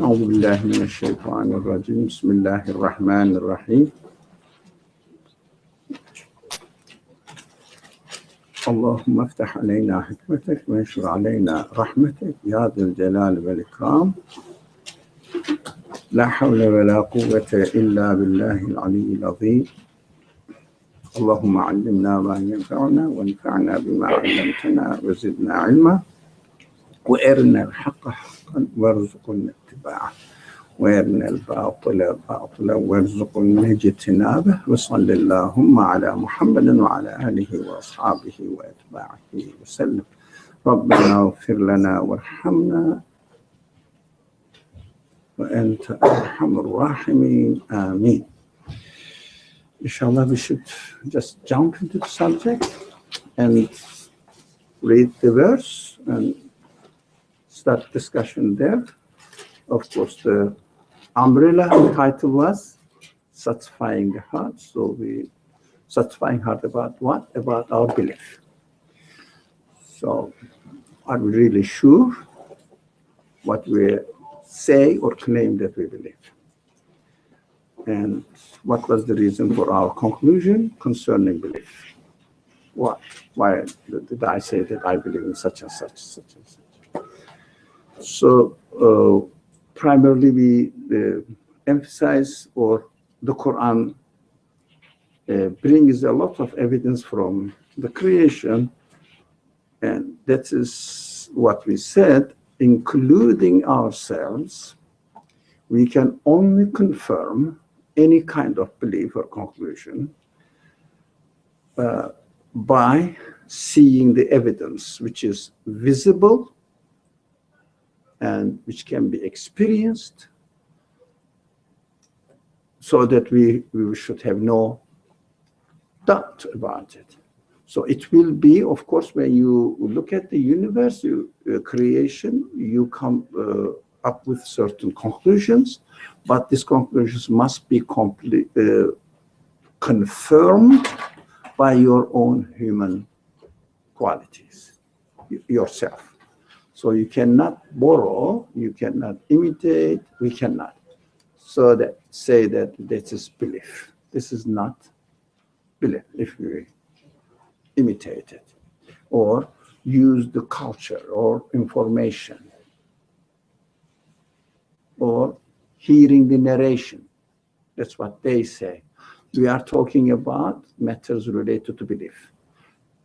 أعوذ بالله من الشيطان الرجيم بسم الله الرحمن الرحيم اللهم افتح علينا حكمتك وانشر علينا رحمتك يا ذا الجلال والإكرام لا حول ولا قوة إلا بالله العلي العظيم اللهم علمنا ما ينفعنا وانفعنا بما علمتنا وزدنا علما وارنا الحق حقا وارزقنا اتباعه وارنا الباطل باطلا وارزقنا اجتنابه وصل اللهم على محمد وعلى اله واصحابه واتباعه وسلم ربنا اغفر لنا وارحمنا وانت ارحم الراحمين امين. Inshallah, we should just jump into the subject and read the verse and start discussion there. Of course, the umbrella title was Satisfying the Heart. So we satisfying heart about what? About our belief. So are we really sure what we say or claim that we believe? And what was the reason for our conclusion concerning belief? Why did I say that I believe in such and such, such and such? So primarily we emphasize, or the Quran brings a lot of evidence from the creation, and that is what we said, including ourselves. We can only confirm any kind of belief or conclusion by seeing the evidence which is visible and which can be experienced, so that we should have no doubt about it. So it will be, of course, when you look at the universe, creation, you come up with certain conclusions, but these conclusions must be confirmed by your own human qualities, yourself. So you cannot borrow, you cannot imitate, we cannot. So that say that this is belief. This is not belief if we imitate it or use the culture or information or hearing the narration. That's what they say. We are talking about matters related to belief.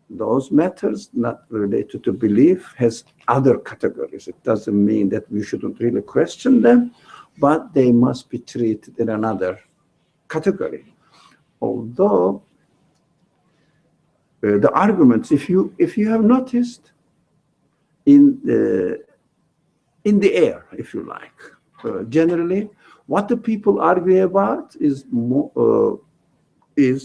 Those matters not related to belief has other categories. It doesn't mean that we shouldn't really question them, but they must be treated in another category. Although the arguments, if you have noticed in the air, if you like, generally what the people argue about is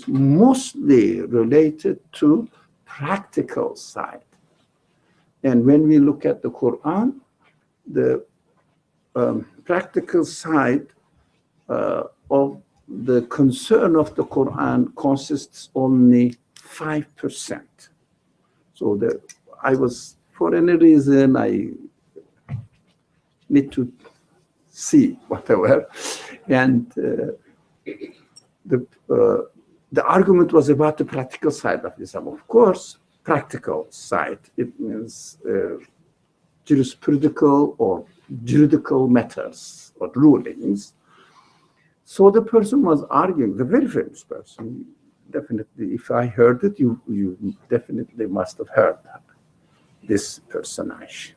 mostly related to practical side. And when we look at the Quran, the practical side of the concern of the Quran consists only 5%. So for any reason, I need to see whatever. And the argument was about the practical side of Islam. Of course, practical side, it means jurisprudential or juridical matters or rulings. So the person was arguing, the very famous person, definitely, if I heard it, you definitely must have heard this personage.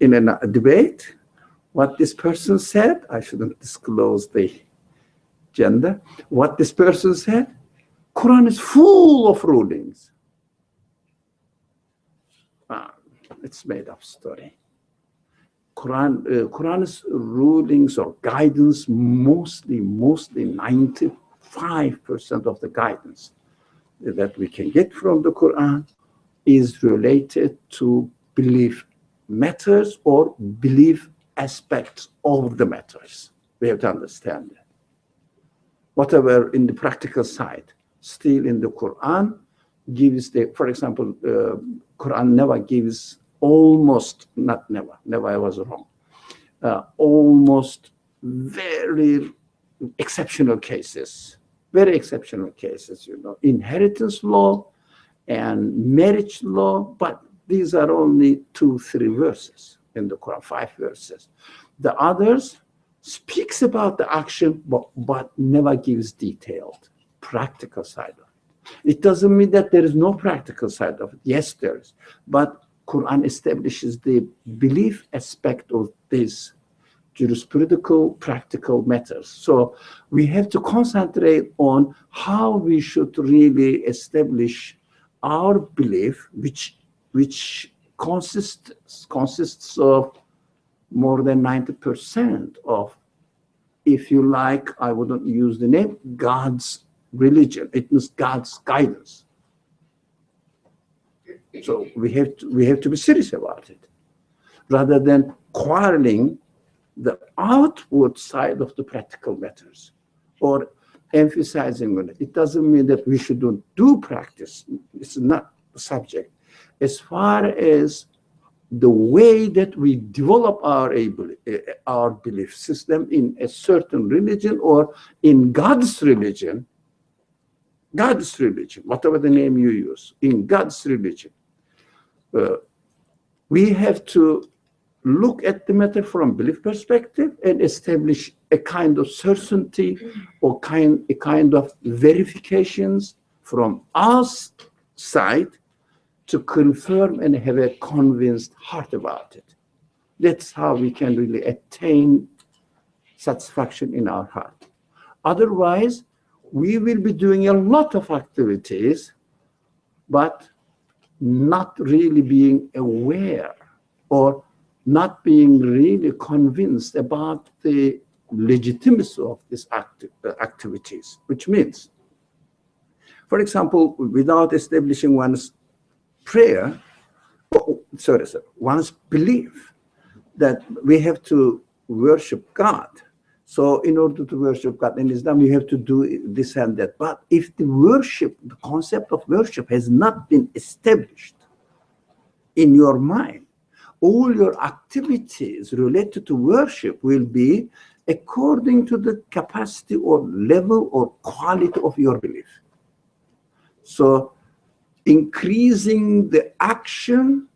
In a debate, what this person said, I shouldn't disclose the gender, what this person said, Quran is full of rulings. It's made up story. Quran's rulings or guidance, mostly 95% of the guidance that we can get from the Quran is related to belief matters or belief aspects of the matters. We have to understand that. Whatever in the practical side, still in the Quran, gives for example, Quran never gives almost, not never, I was wrong, almost very exceptional cases, inheritance law and marriage law, but these are only 2-3 verses in the Quran, 5 verses. The others speaks about the action, but never gives detailed practical side of it. It doesn't mean that there is no practical side of it. Yes, there is. But Quran establishes the belief aspect of these jurisprudential practical matters. So we have to concentrate on how we should really establish our belief, which consists of more than 90% of, if you like, I wouldn't use the name, God's religion. It means God's guidance. So we have to be serious about it, rather than quarreling the outward side of the practical matters or emphasizing on it. It doesn't mean that we shouldn't do practice. It's not the subject. As far as the way that we develop our belief system in a certain religion or in God's religion, whatever the name you use, in God's religion, we have to look at the matter from belief perspective and establish a kind of certainty or a kind of verifications from our side to confirm and have a convinced heart about it. That's how we can really attain satisfaction in our heart. Otherwise, we will be doing a lot of activities, but not really being aware or not being really convinced about the legitimacy of these activities, which means, for example, without establishing one's one's belief that we have to worship God. So in order to worship God in Islam, you have to do this and that. But if the concept of worship has not been established in your mind, all your activities related to worship will be according to the capacity or level or quality of your belief. So increasing the action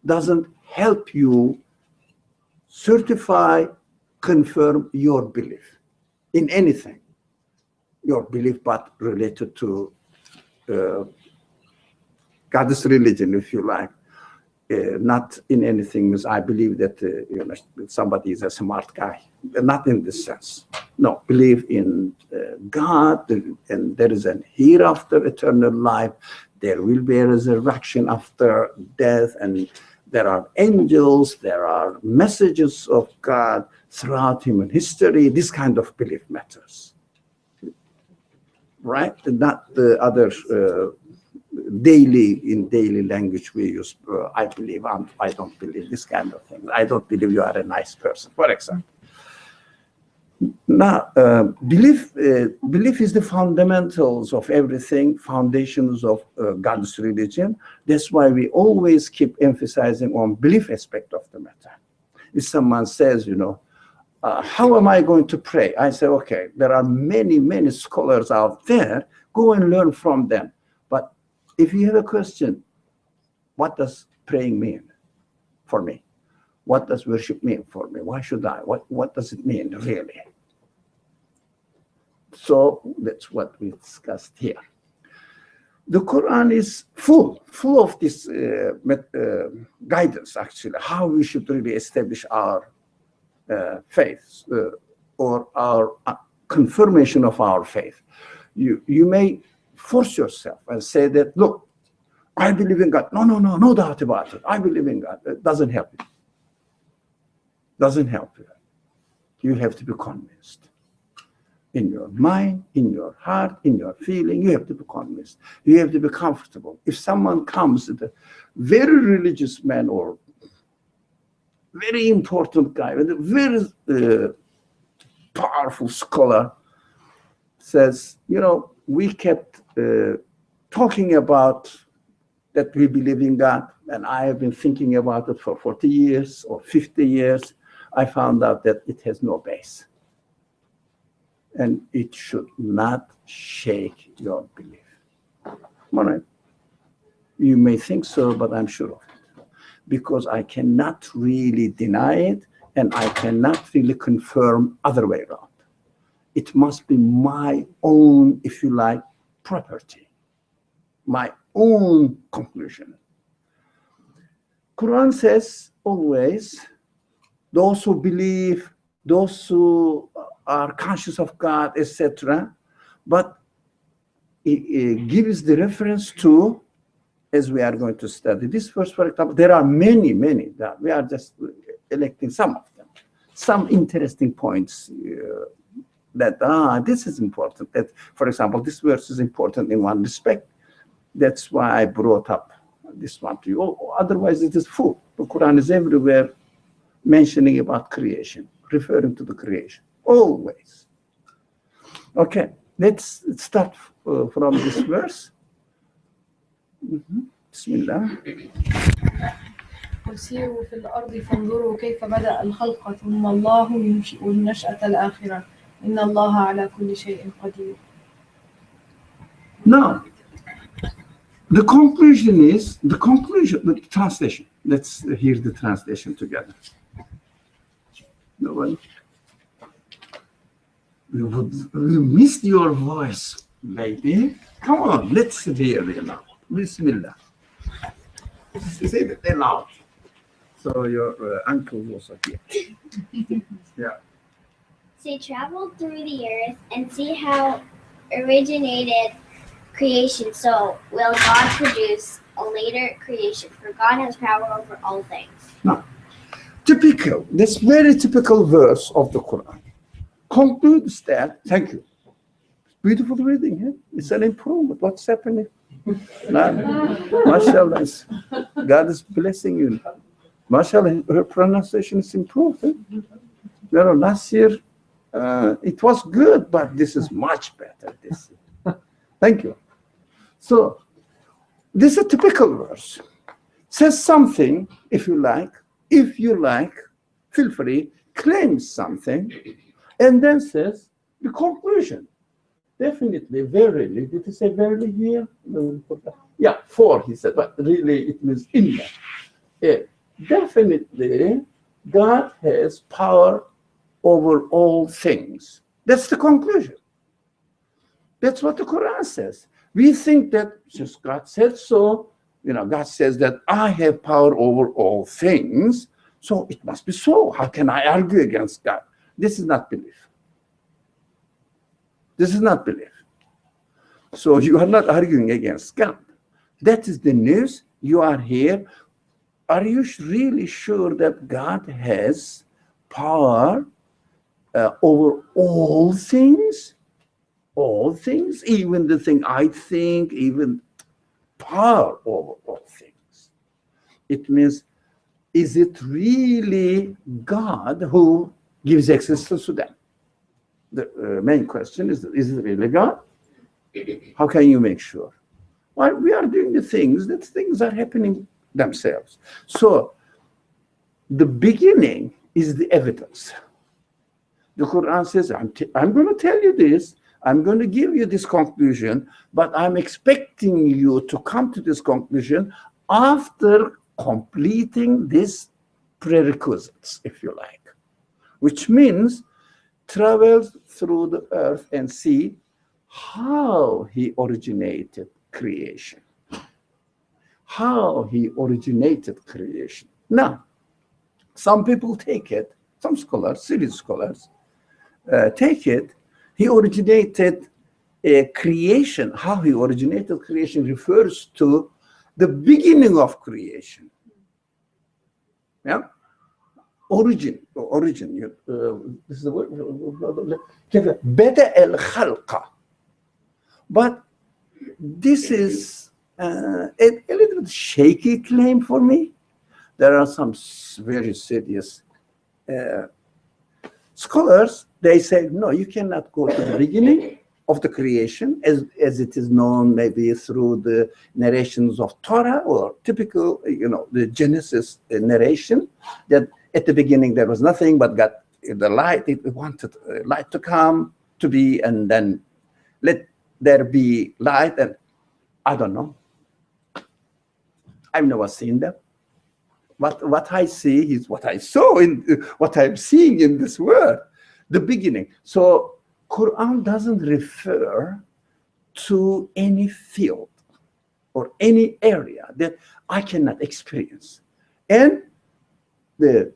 doesn't help you certify, confirm your belief in anything. Your belief, but related to God's religion, if you like. Not in anything as I believe that somebody is a smart guy. Not in this sense. No, believe in God, and there is an hereafter eternal life. There will be a resurrection after death, and there are angels, there are messages of God throughout human history. This kind of belief matters, right? Not the other daily language we use. I believe, I don't believe, this kind of thing. I don't believe you are a nice person, for example. Now, belief is the fundamentals of everything, foundations of God's religion. That's why we always keep emphasizing on belief aspect of the matter. If someone says, how am I going to pray? I say, okay, there are many scholars out there. Go and learn from them. But if you have a question, what does praying mean for me? What does worship mean for me? Why should I? What does it mean really? So that's what we discussed here. The Quran is full of this guidance, actually, how we should really establish our faith or our confirmation of our faith. You may force yourself and say that, look, I believe in God. No doubt about it. I believe in God. It doesn't help you. Doesn't help you. You have to be convinced. In your mind, in your heart, in your feeling, you have to be convinced. You have to be comfortable. If someone comes, a very religious man or very important guy, a very powerful scholar, says, we kept talking about that we believe in God, and I have been thinking about it for 40 years or 50 years, I found out that it has no base. And it should not shake your belief. All right. You may think so, but I'm sure of it. Because I cannot really deny it, and I cannot really confirm other way around. It must be my own, if you like, property, my own conclusion. Quran says always, those who believe, those who are conscious of God, etc. But it gives the reference to, as we are going to study this verse, for example, there are many that we are just electing some of them. Some interesting points that, this is important. That, for example, this verse is important in one respect. That's why I brought up this one to you. Otherwise, it is full. The Quran is everywhere mentioning about creation, referring to the creation, always. Okay, let's start from this verse. Bismillah. وسيروا في الأرض فانظروا كيف بدأ الخلق ثم الله ينشئ النشأة الآخرة إن الله على كل شيء قدير. Now, the translation. Let's hear the translation together. No one? We missed your voice, baby. Come on, let's hear it now. Bismillah. Say it loud. So your uncle was here. Yeah. Say, travel through the earth and see how originated creation. So will God produce a later creation? For God has power over all things. Now, typical, this very typical verse of the Quran concludes that, thank you. Beautiful reading, huh? It's an improvement. What's happening? MashaAllah, God is blessing you. MashaAllah, her pronunciation is improved. Huh? You know, last year it was good, but this is much better this year. Thank you. So, this is a typical verse. Says something, if you like, feel free, claims something, and then says the conclusion. Definitely, verily. Did he say verily here? Yeah, for, he said, but really it means in that. Yeah, definitely, God has power over all things. That's the conclusion. That's what the Quran says. We think that since God said so, God says that I have power over all things, so it must be so. How can I argue against God? This is not belief. This is not belief. So you are not arguing against God. That is the news. You are here. Are you really sure that God has power over all things? All things, even the thing I think, even power over all things. It means, is it really God who gives existence to them? The main question is it really God? How can you make sure? Well, we are doing the things are happening themselves. So the beginning is the evidence. The Quran says, I'm going to tell you this, I'm going to give you this conclusion, but I'm expecting you to come to this conclusion after completing these prerequisites, if you like, which means travel through the earth and see how he originated creation. How he originated creation. Now, some people take it, some scholars, serious scholars, take it, he originated a creation. How he originated creation refers to the beginning of creation. Yeah? Origin. This is the word. Bada al-khalqa. But this is a little bit shaky claim for me. There are some very serious scholars. They say, no, you cannot go to the beginning. of the creation, as it is known maybe through the narrations of Torah or typical, the Genesis narration, that at the beginning there was nothing but got the light. It wanted light to come to be, and then let there be light. And I don't know. I've never seen that. What I see is what I saw in what I'm seeing in this world, the beginning. So Quran doesn't refer to any field or any area that I cannot experience, and the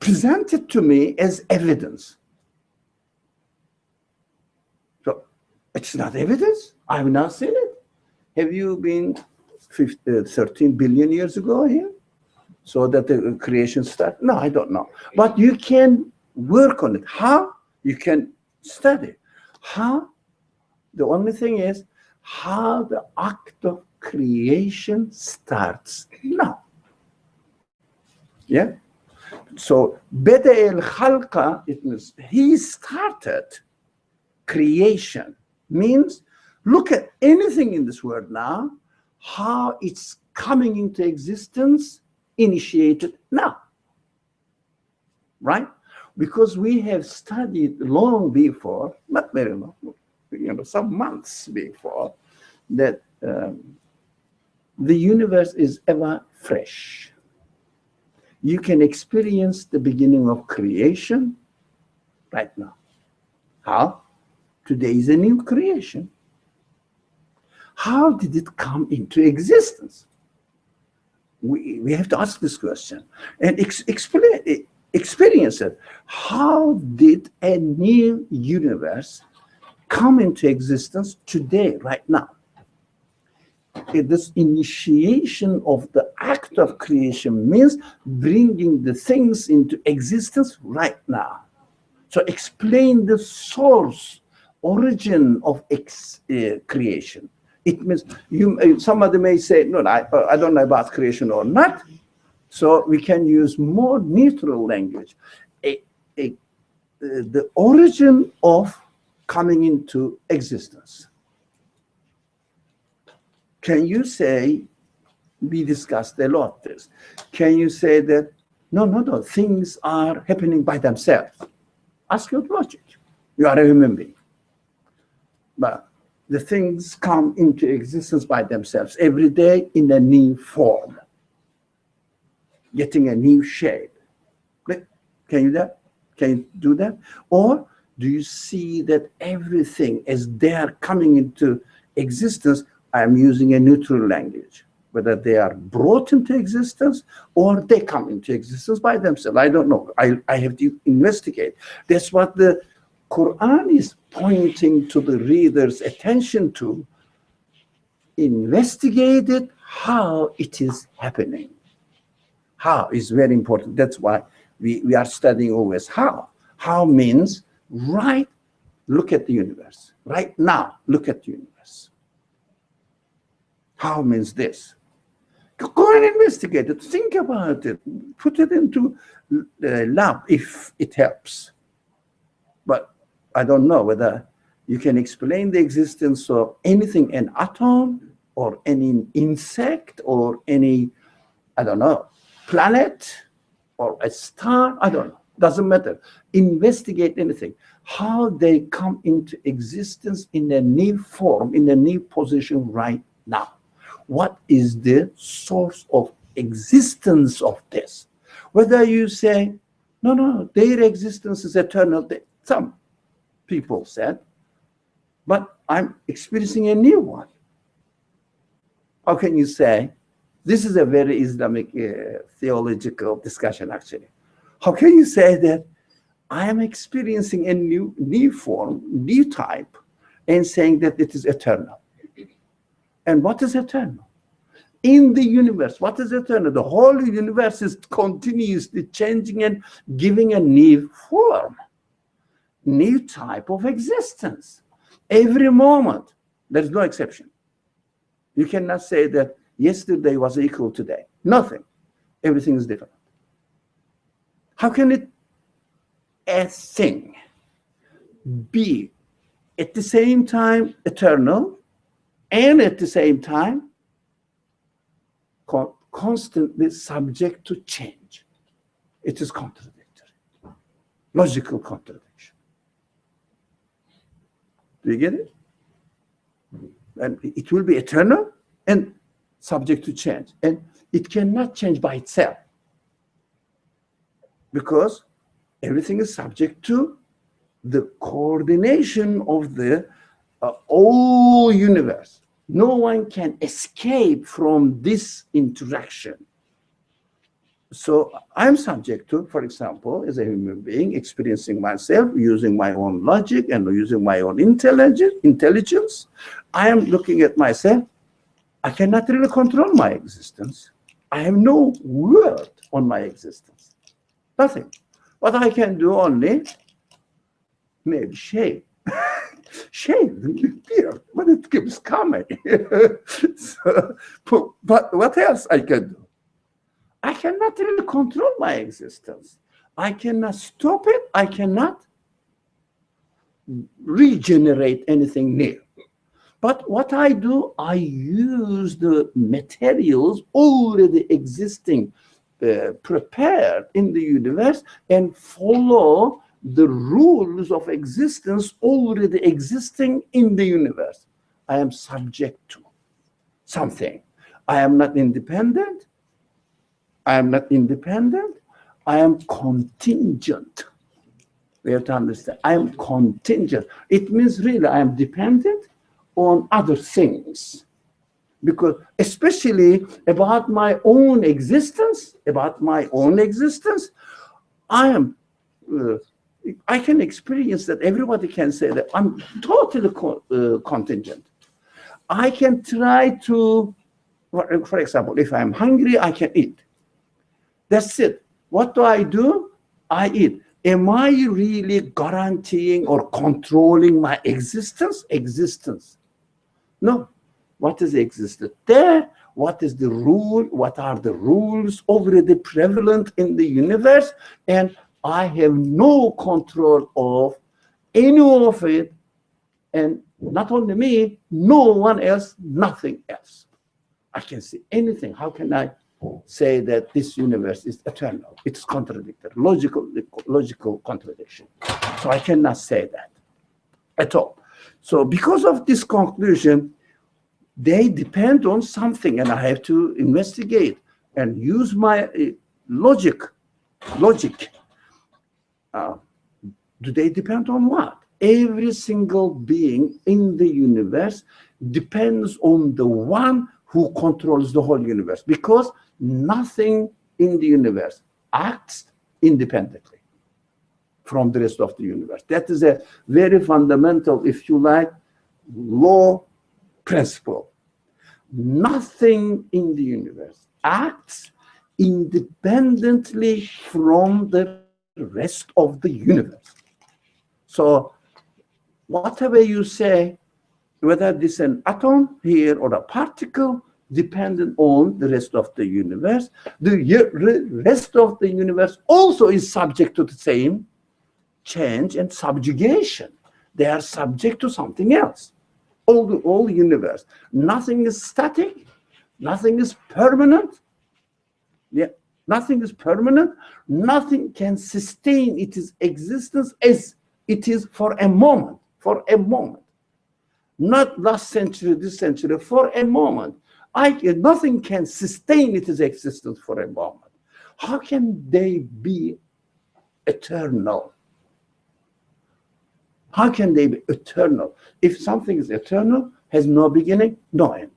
presented to me as evidence. So it's not evidence. I've not seen it. Have you been 13 billion years ago here, so that the creation started? No, I don't know. But you can work on it. How? You can study. How? The only thing is how the act of creation starts now. Yeah? So, Bada al-Khalqa, it means he started creation. Means, look at anything in this world now, how it's coming into existence, initiated now. Right? Because we have studied long before, not very long, some months before, that the universe is ever fresh. You can experience the beginning of creation right now. How? Today is a new creation. How did it come into existence? We have to ask this question and experience it. How did a new universe come into existence today, right now? This initiation of the act of creation means bringing the things into existence right now. So explain the source, origin of creation. It means somebody may say, no, I don't know about creation or not. So we can use more neutral language. The origin of coming into existence. Can you say, we discussed a lot this, can you say that, no, things are happening by themselves? Ask your logic. You are a human being. But the things come into existence by themselves every day in a new form, getting a new shape. Can you do that? Or do you see that everything as they are coming into existence, I'm using a neutral language, whether they are brought into existence or they come into existence by themselves? I don't know. I have to investigate. That's what the Quran is pointing to the reader's attention to. Investigate it, how it is happening. How is very important. That's why we are studying always how. How means right, look at the universe. Right now, look at the universe. How means this. Go and investigate it. Think about it. Put it into the lab if it helps. But I don't know whether you can explain the existence of anything, an atom or any insect or any, I don't know, planet or a star. I don't know. Doesn't matter. Investigate anything. How they come into existence in a new form, in a new position right now. What is the source of existence of this? Whether you say, no, their existence is eternal. Some people said, but I'm experiencing a new one. How can you say? This is a very Islamic theological discussion, actually. How can you say that I am experiencing a new form, new type, and saying that it is eternal? And what is eternal? In the universe, what is eternal? The whole universe is continuously changing and giving a new form, new type of existence. Every moment, there's no exception. You cannot say that yesterday was equal to today. Nothing. Everything is different. How can it, a thing, be at the same time eternal and at the same time constantly subject to change. It is contradictory, logical contradiction. Do you get it? And it will be eternal and subject to change. And it cannot change by itself because everything is subject to the coordination of the whole universe. No one can escape from this interaction. So I'm subject to, for example, as a human being, experiencing myself, using my own logic and using my own intelligence. I am looking at myself. I cannot really control my existence. I have no word on my existence. Nothing. What I can do only, maybe shave. Shave the beard, but it keeps coming. So, but what else I can do? I cannot really control my existence. I cannot stop it. I cannot regenerate anything new. But what I do, I use the materials already existing, prepared in the universe, and follow the rules of existence already existing in the universe. I am subject to something. I am not independent. I am not independent. I am contingent. We have to understand. I am contingent. It means really I am dependent on other things. Because especially about my own existence, I am I can experience that. Everybody can say that I'm totally contingent. I can try to, for example, if I'm hungry, I can eat. That's it. What do? I eat. Am I really guaranteeing or controlling my existence? No. What is existence? There. What is the rule? What are the rules already prevalent in the universe? And I have no control of any of it, and not only me, no one else, nothing else. I can see anything. How can I say that this universe is eternal? It's contradictory, logical contradiction. So I cannot say that at all. So because of this conclusion, they depend on something, and I have to investigate and use my logic. Do they depend on what? Every single being in the universe depends on the one who controls the whole universe, because nothing in the universe acts independently from the rest of the universe. That is a very fundamental, if you like, law principle. Nothing in the universe acts independently from the rest of the universe. So whatever you say, whether this is an atom here or a particle, dependent on the rest of the universe, the rest of the universe also is subject to the same change and subjugation. They are subject to something else. All the universe. Nothing is static. Nothing is permanent. Yeah. Nothing is permanent. Nothing can sustain its existence as it is for a moment. Not last century, this century, for a moment. Nothing can sustain its existence for a moment. How can they be eternal? How can they be eternal? If something is eternal, has no beginning, no end.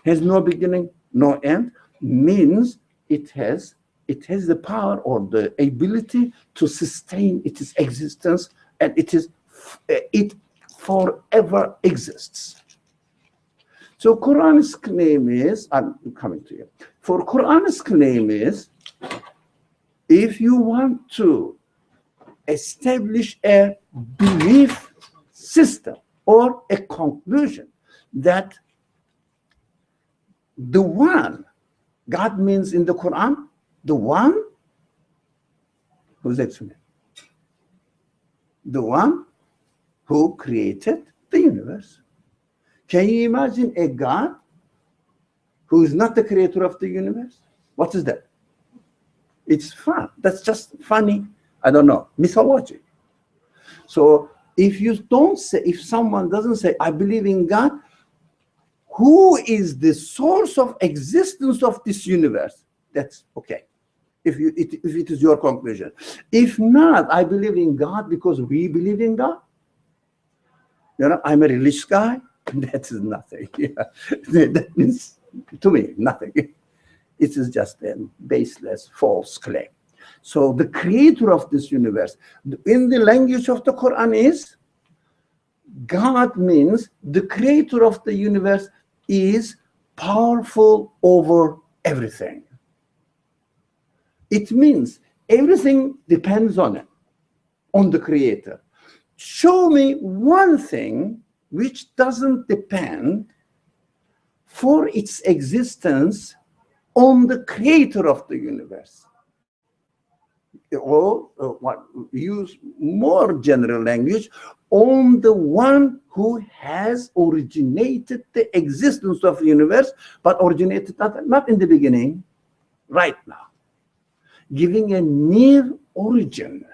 Has no beginning, no end, means it has the power or the ability to sustain its existence, and it forever exists. So Quran's claim is, I'm coming to you. For Quran's claim is, if you want to establish a belief system or a conclusion that the one, God means in the Quran, the one, who's that? The one who created the universe. Can you imagine a God who is not the creator of the universe? What is that? It's fun. That's just funny, I don't know, mythology. So if you don't say, if someone doesn't say, I believe in God, who is the source of existence of this universe? That's okay. If it is your conclusion. If not, I believe in God because we believe in God. You know, I'm a religious guy. That is nothing. Yeah. That means, to me, nothing. It is just a baseless, false claim. So the creator of this universe, in the language of the Quran, is God means the creator of the universe is powerful over everything. It means everything depends on it, on the creator. Show me one thing which doesn't depend for its existence on the creator of the universe. Or what use more general language, on the one who has originated the existence of the universe, but originated not in the beginning, right now, giving a near origin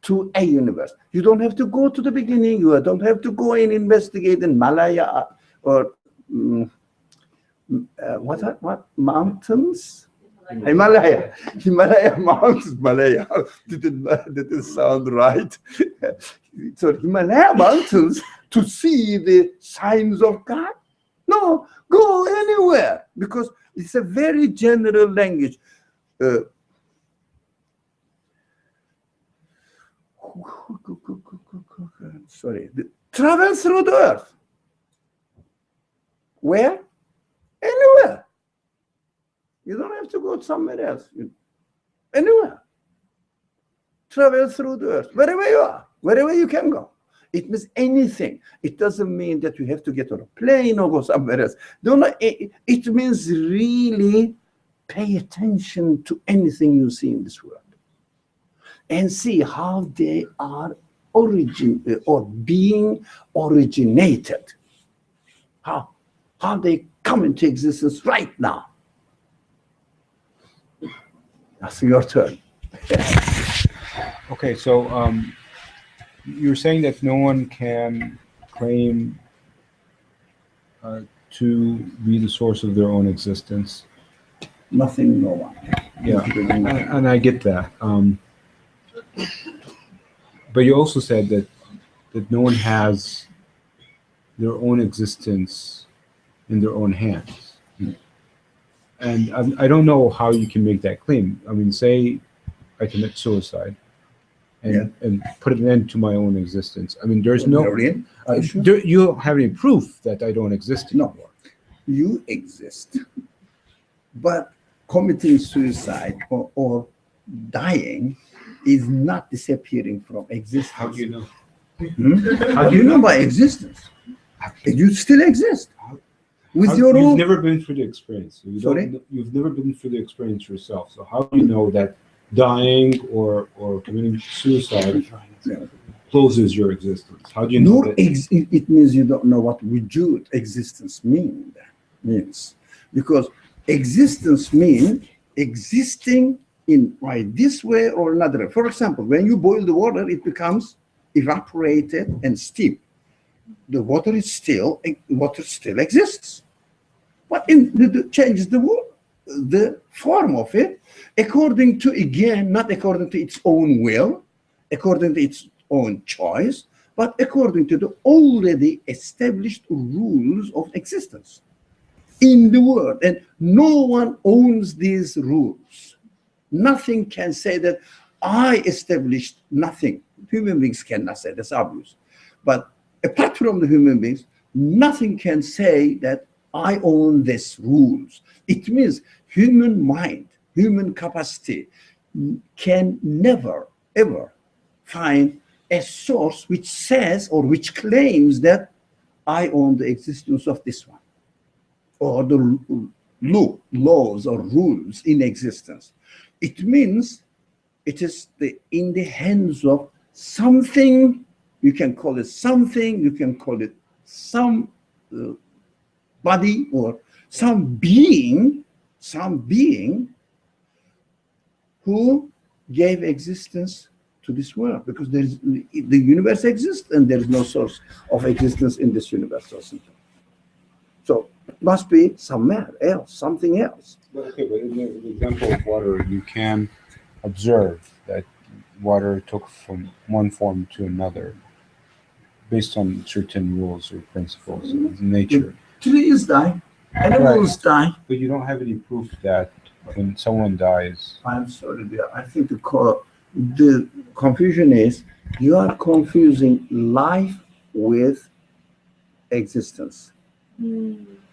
to a universe. You don't have to go to the beginning. You don't have to go and investigate in Malaya or what mountains? Himalaya mountains. Malaya didn't sound right. So Himalaya mountains to see the signs of God? No, go anywhere, because it's a very general language. Sorry, travel through the earth. Where? Anywhere. You don't have to go somewhere else. Anywhere. Travel through the earth, wherever you are, wherever you can go. It means anything. It doesn't mean that you have to get on a plane or go somewhere else. It means really pay attention to anything you see in this world and see how they are being originated. How they come into existence right now. That's your turn. Okay, so you're saying that no one can claim to be the source of their own existence. Nothing, no one. Yeah, and I get that. But you also said that no one has their own existence in their own hands. And I don't know how you can make that claim. I mean, say I commit suicide and put an end to my own existence. I mean, there's no... Are you sure? You don't have any proof that I don't exist anymore. No, you exist. But committing suicide or dying is not disappearing from existence. How do you know? How do you know by existence? You still exist. With your own... You've never been through the experience. Sorry? You've never been through the experience yourself. So how do you know that dying or committing suicide closes your existence? How do you know that? It means you don't know what wujud, existence, means. Because existence means existing in this way or another. For example, when you boil the water, it becomes evaporated and steam. The water still exists. But it changes the form of it according to, again, not according to its own will, according to its own choice, but according to the already established rules of existence in the world. And no one owns these rules. Nothing can say that I established nothing. Human beings cannot say, that's obvious. But apart from the human beings, nothing can say that I own these rules. It means human mind, human capacity can never, ever find a source which says or which claims that I own the existence of this one, or the laws or rules in existence. It means it is in the hands of something You can call it something, you can call it some body or some being who gave existence to this world, because the universe exists and there is no source of existence in this universe or something. So it must be somewhere else, something else. Okay, but in the example of water, you can observe that water took from one form to another based on certain rules or principles of nature. Trees die, animals die. But you don't have any proof that when someone dies, I'm sorry, dear. I think the confusion is you are confusing life with existence.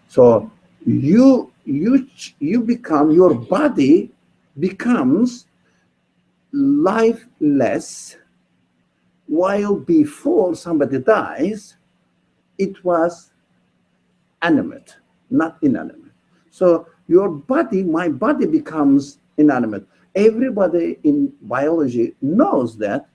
So you become, your body becomes lifeless, while before somebody dies, it was animate, not inanimate. So your body, my body becomes inanimate. Everybody in biology knows that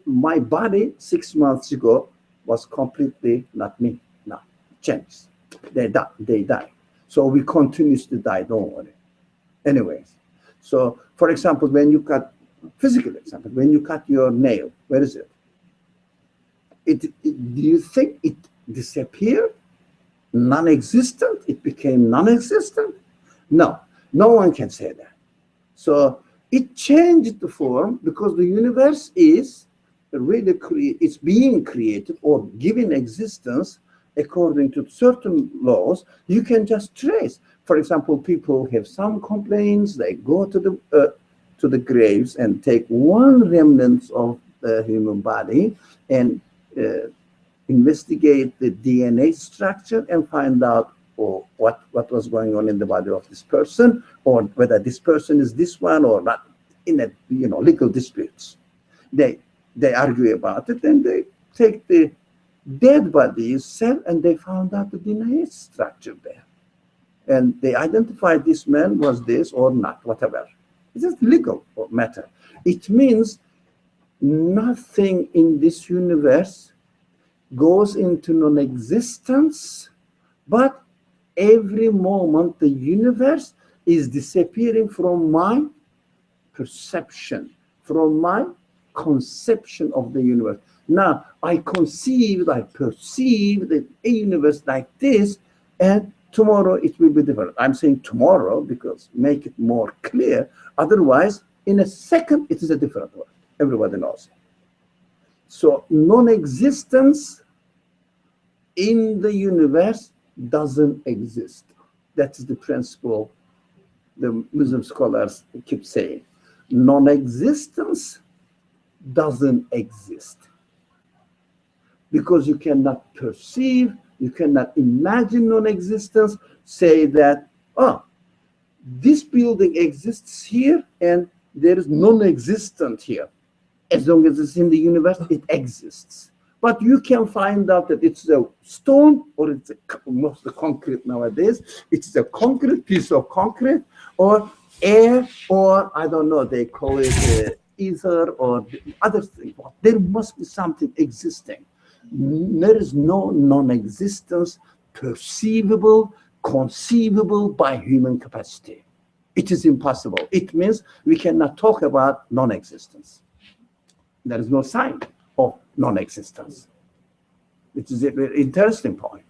my body 6 months ago was completely not me, now changed. They die. So we continuously die, don't worry. Anyways, so for example, when you cut, physical example, when you cut your nail, where is it? Do you think it disappeared? Non-existent? It became non-existent? No, no one can say that. So it changed the form because the universe is really it's being created or given existence according to certain laws. You can just trace. For example, people have some complaints. They go to the graves and take one remnant of the human body and investigate the DNA structure and find out what was going on in the body of this person, or whether this person is this one or not, in a legal disputes. They argue about it, and they take the dead body itself and they found out the DNA structure there. And they identified this man was this or not, whatever. It's just legal matter. It means nothing in this universe goes into non-existence, but every moment the universe is disappearing from my perception, from my conception of the universe. Now, I perceived a universe like this, and tomorrow it will be different. I'm saying tomorrow because make it more clear. Otherwise, in a second, it is a different world. Everybody knows it. So non-existence in the universe doesn't exist. That is the principle the Muslim scholars keep saying. Non-existence doesn't exist. Because you cannot perceive, you cannot imagine non-existence, say that, oh, this building exists here and there is non-existent here. As long as it's in the universe, it exists. But you can find out that it's a stone or it's mostly concrete nowadays. It's a concrete piece of concrete or air or I don't know, they call it ether or other things. There must be something existing. There is no non-existence perceivable, conceivable by human capacity. It is impossible. It means we cannot talk about non-existence. There is no sign of non-existence. It is a very interesting point.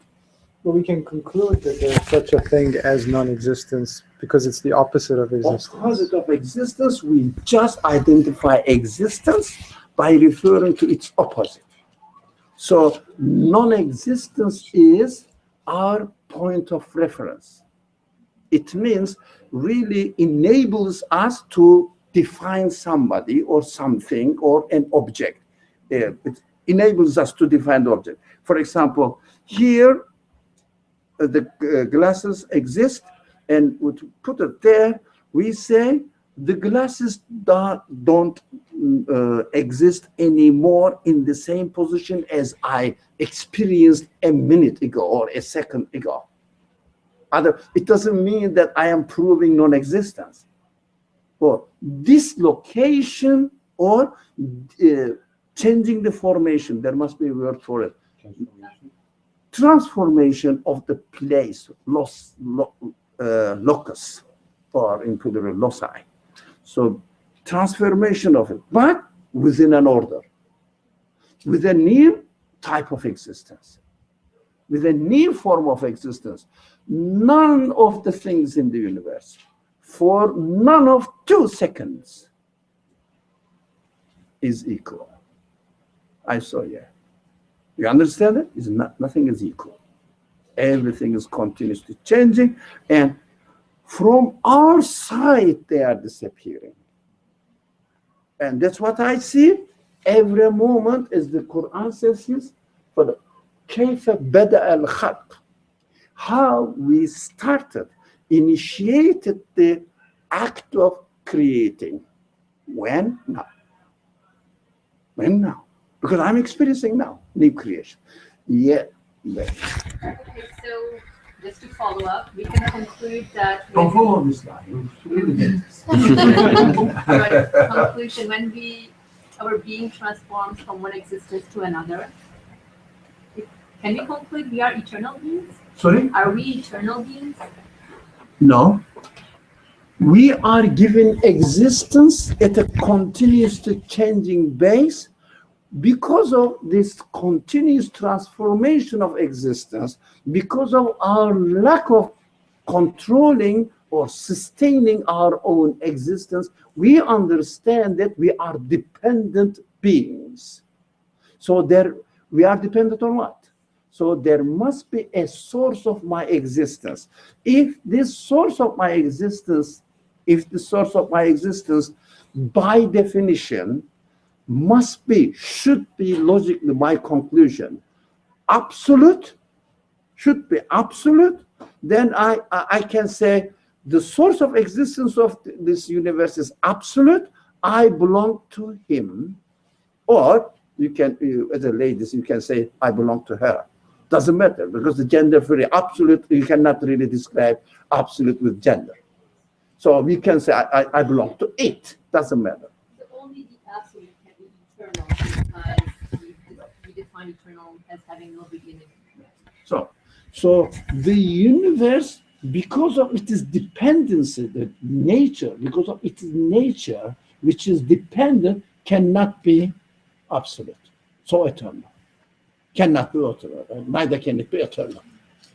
Well, we can conclude that there is such a thing as non-existence because it's the opposite of existence. Opposite of existence, we just identify existence by referring to its opposite. So non-existence is our point of reference. It means really enables us to define somebody or something or an object. It enables us to define the object. For example, here the glasses exist, and to put it there, we say the glasses don't exist anymore in the same position as I experienced a minute ago or a second ago. It doesn't mean that I am proving non-existence. Or this location or changing the formation. There must be a word for it. Transformation of the place, locus, or in plural, loci. So transformation of it, but within an order, with a new type of existence, with a new form of existence. None of the things in the universe, for none of 2 seconds, is equal. I saw you. You understand it? It's not, nothing is equal. Everything is continuously changing, and from our side, they are disappearing. And that's what I see every moment, as the Quran says, for the كيف بدأ الخلق, how we started, initiated the act of creating. When? Now. When? Now. Because I'm experiencing now new creation. Yeah. Okay, so just to follow up, we can conclude that Don't follow this line. conclusion, when our being transforms from one existence to another, can we conclude we are eternal beings? Sorry? Are we eternal beings? No. We are given existence at a continuously changing base. Because of this continuous transformation of existence, because of our lack of controlling or sustaining our own existence, we understand that we are dependent beings. So we are dependent on what? So there must be a source of my existence. If the source of my existence, by definition, should be logically, my conclusion, absolute, should be absolute, then I can say the source of existence of this universe is absolute. I belong to him. Or you can, as a ladies, you can say I belong to her. Doesn't matter, because the gender free absolute, you cannot really describe absolute with gender. So we can say I belong to it. Doesn't matter. Only the absolute can be eternal, because we define eternal as having no beginning. So the universe, because of its dependency, the nature, because of its nature, which is dependent, cannot be absolute. So eternal. Cannot be eternal. Neither can it be eternal.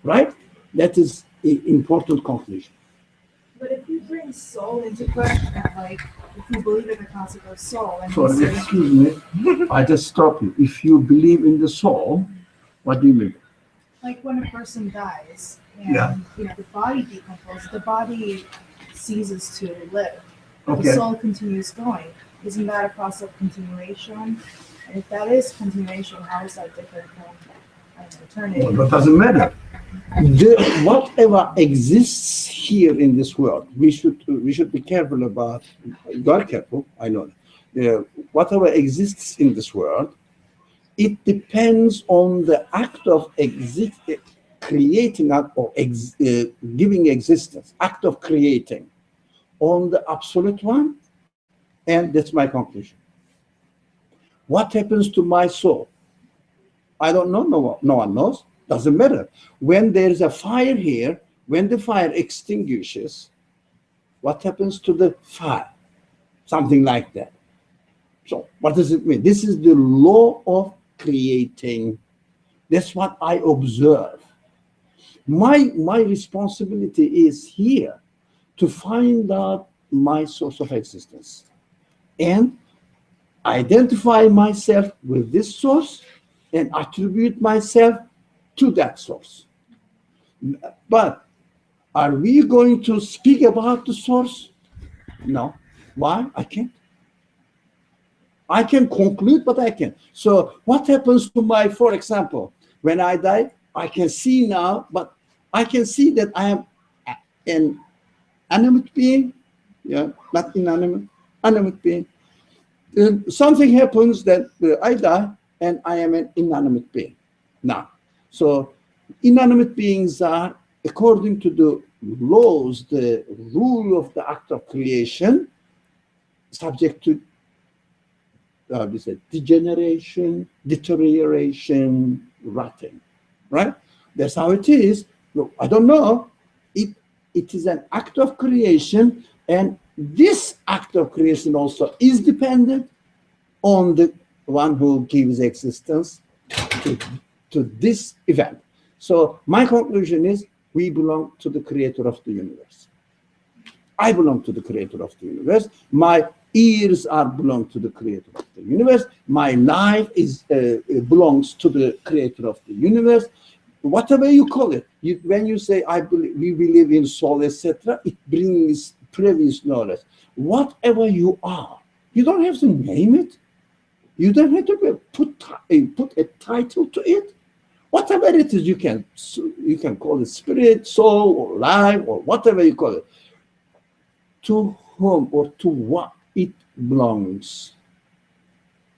Right? That is an important conclusion. But if you bring soul into question, like if you believe in the concept of soul, and So, you say, excuse me, I just stop you. If you believe in the soul, what do you mean? like when a person dies and Yeah. The body decomposes, the body ceases to live. The Okay. soul continues going. Isn't that a process of continuation? And if that is continuation, how is that different from eternity? Well, that doesn't matter. Whatever exists here in this world, we should be careful about. You are careful, I know. Whatever exists in this world, it depends on the act of creating or giving existence, act of creating, on the absolute one, and that's my conclusion. What happens to my soul? I don't know. No one knows. Doesn't matter. When there is a fire here, when the fire extinguishes, what happens to the fire? Something like that. So what does it mean? This is the law of creating. That's what I observe. My responsibility is here to find out my source of existence and identify myself with this source and attribute myself to that source. But are we going to speak about the source? No. Why? I can't. I can conclude, but I can't. So what happens to for example, when I die, I can see now, but I can see that I am an animate being, not inanimate, animate being. Something happens that I die and I am an inanimate being. Now, so inanimate beings are, according to the laws, the rule of the act of creation, subject to we say degeneration, deterioration, rotting, right? That's how it is. Look, I don't know. It is an act of creation, and this act of creation also is dependent on the one who gives existence to this event. So my conclusion is we belong to the creator of the universe. I belong to the creator of the universe. My ears belong to the creator of the universe. My life belongs to the creator of the universe. Whatever you call it, when you say we believe in soul, etc., it brings previous knowledge. Whatever you are, you don't have to name it. You don't have to put a title to it. Whatever it is, you can call it spirit, soul, or life, or whatever you call it. To whom or to what it belongs.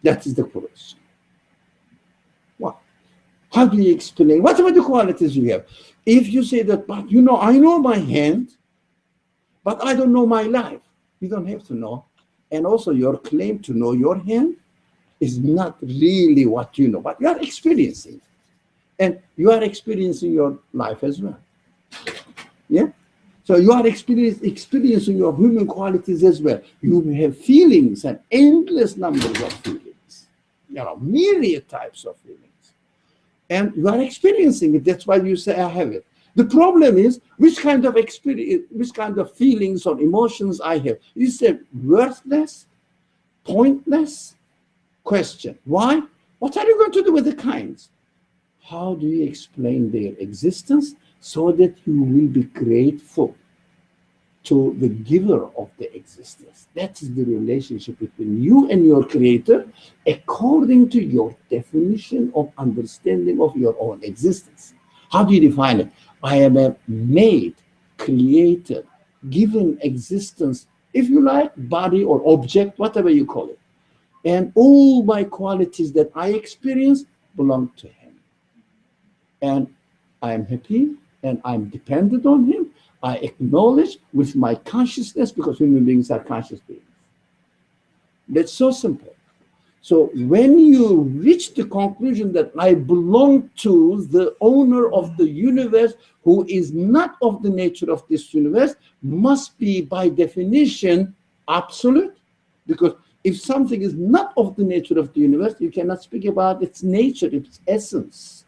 That is the question. What? How do you explain? Whatever the qualities you have. If you say that, but I know my hand, but I don't know my life. You don't have to know. And also your claim to know your hand is not really what you know, but you are experiencing. And you are experiencing your life as well. Yeah? So you are experiencing your human qualities as well. You have feelings, and endless numbers of feelings. There are myriad types of feelings. And you are experiencing it. That's why you say, I have it. The problem is, which kind of experience, which kind of feelings or emotions I have. You say worthless, pointless question. Why? What are you going to do with the kinds? How do you explain their existence so that you will be grateful to the giver of the existence? That is the relationship between you and your creator according to your definition of understanding of your own existence. How do you define it? I am a made, created, given existence, if you like, body or object, whatever you call it. And all my qualities that I experience belong to him. And I am happy and I'm dependent on him. I acknowledge with my consciousness, because human beings are conscious beings. That's so simple. So when you reach the conclusion that I belong to the owner of the universe, who is not of the nature of this universe, must be by definition absolute. Because if something is not of the nature of the universe, you cannot speak about its nature, its essence.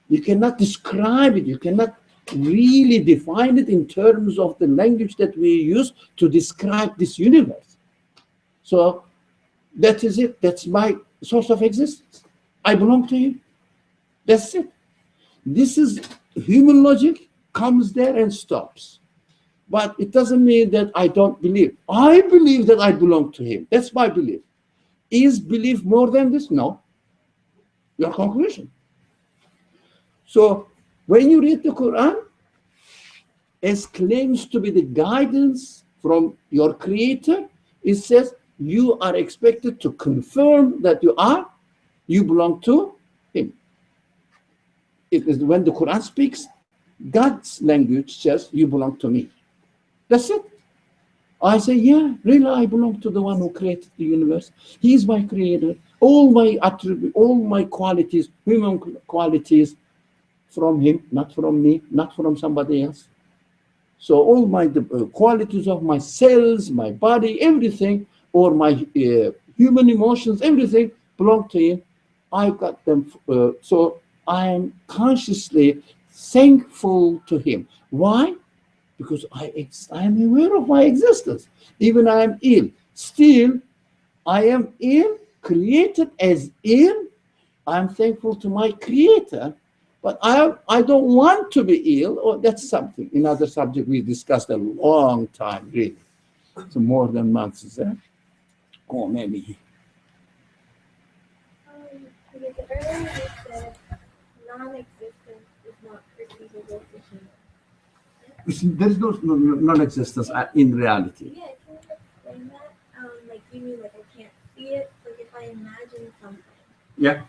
You cannot describe it. You cannot really define it in terms of the language that we use to describe this universe. So that is it. That's my source of existence. I belong to him. That's it. This is human logic, comes there and stops. But it doesn't mean that I don't believe. I believe that I belong to him. That's my belief. Is belief more than this? No. Your conclusion. So when you read the Quran, as claims to be the guidance from your creator, it says you are expected to confirm that you belong to him. It is when the Quran speaks, God's language says you belong to me. That's it. I say, yeah, really, I belong to the one who created the universe. He is my creator. All my attributes, all my qualities, human qualities, from him, not from me, not from somebody else. So all my qualities of my cells, my body, everything, or my human emotions, everything belong to him. I got them. So I am consciously thankful to him. Why? Because I am aware of my existence. Even I am ill. Still, I am ill, created as ill. I'm thankful to my creator. But I don't want to be ill, or that's something. Another subject we discussed a long time, really. So more than months, is that? Or maybe. Because earlier you said non-existence is not perceivable to humans. There is no non-existence in reality. Yeah, can you explain that? Like you mean like I can't see it? Like if I imagine something. Yeah.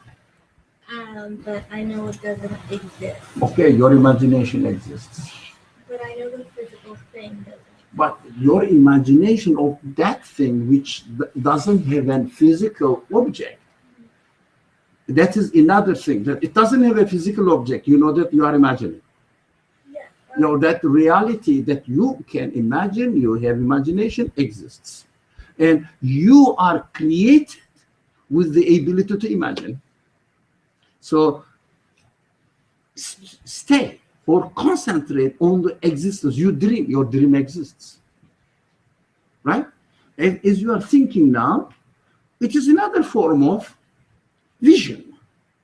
But I know it doesn't exist. Okay, your imagination exists. But I know the physical thing doesn't. But your imagination of that thing which doesn't have a physical object, that is another thing. That it doesn't have a physical object, you know that you are imagining. You know that reality that you can imagine, you have imagination exists. And you are created with the ability to imagine. So stay or concentrate on the existence. You dream, your dream exists. Right? And as you are thinking now, it is another form of vision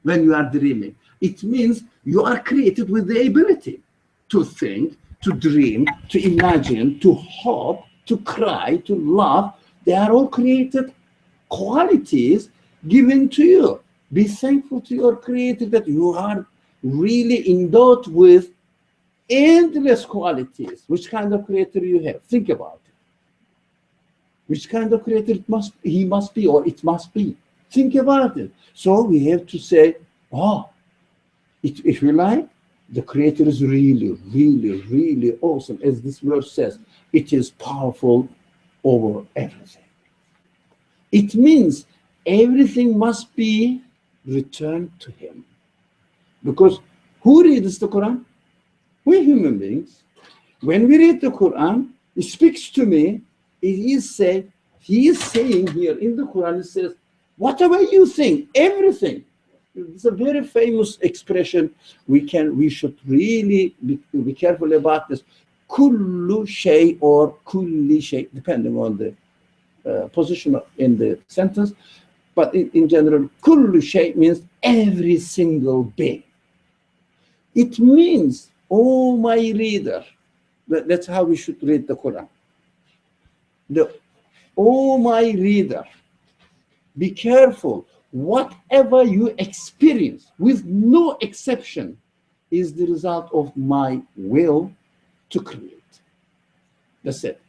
when you are dreaming. It means you are created with the ability to think, to dream, to imagine, to hope, to cry, to love. They are all created qualities given to you. Be thankful to your creator that you are really endowed with endless qualities. Which kind of creator you have? Think about it. Which kind of creator he must be, or it must be. Think about it. So we have to say, oh, if you like, the creator is really, really, really awesome. As this verse says, it is powerful over everything. It means everything must be returned to him. Because who reads the Quran? We human beings. When we read the Quran, it speaks to me. He is saying here in the Quran, it says, whatever you think, everything. It's a very famous expression. We should really be careful about this. Kullu shay or kulli shay, depending on the position in the sentence. But in general, kullu shay means every single being. It means, oh my reader, that's how we should read the Quran. Oh my reader, be careful. Whatever you experience, with no exception, is the result of my will to create. That's it.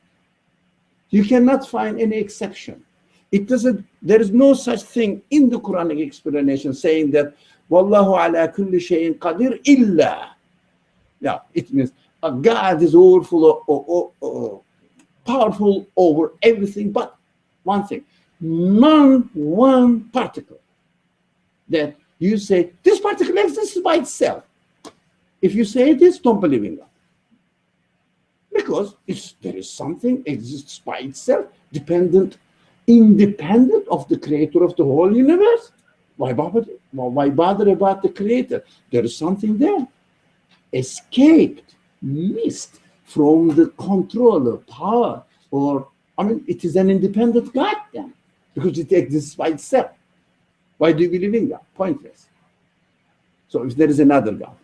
You cannot find any exception. There is no such thing in the Quranic explanation saying that Wallahu ala kulli shayin qadir illa. Yeah, it means God is all powerful over everything but one thing. One particle that you say, this particle exists by itself. If you say this, don't believe in God. Because there is something exists by itself, independent of the creator of the whole universe. Why bother about the creator? There is something there. Escaped, missed from the controller, power, it is an independent God then. Because it exists by itself. Why do you believe in God? Pointless. So if there is another God.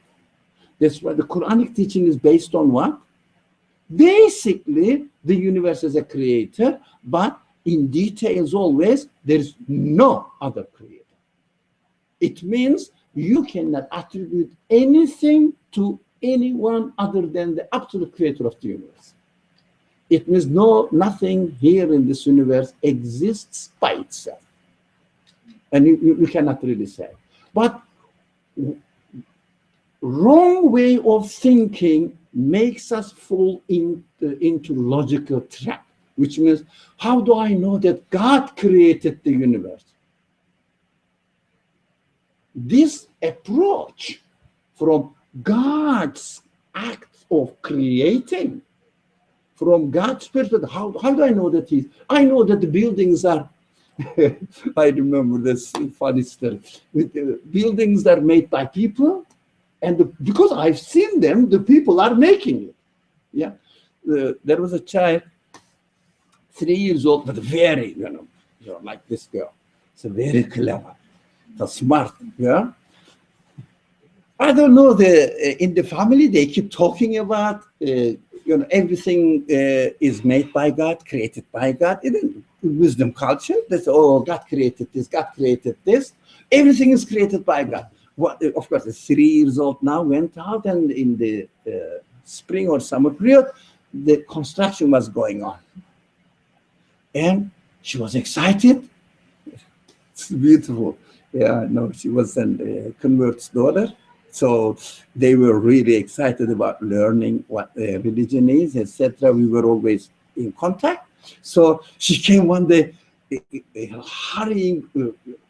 That's why the Quranic teaching is based on what? Basically, the universe is a creator, but in details always, there is no other creator. It means you cannot attribute anything to anyone other than the absolute creator of the universe. It means nothing here in this universe exists by itself. And you cannot really say. But wrong way of thinking makes us fall into logical trap, which means, how do I know that God created the universe? This approach from God's act of creating, from God's perspective, how do I know that I know that the buildings are, I remember this funny story. Buildings are made by people, and because I've seen them, the people are making it. Yeah, there was a child, 3 years old, but very, like this girl. It's very clever, smart. Yeah. I don't know. In the family, they keep talking about everything is made by God, created by God. In wisdom culture, that's God created this, God created this. Everything is created by God. Of course, the 3 years old now went out, and in the spring or summer period, the construction was going on, and she was excited. It's beautiful. Yeah, no, she was a convert's daughter. So they were really excited about learning what religion is, etc. We were always in contact. So she came one day, hurrying,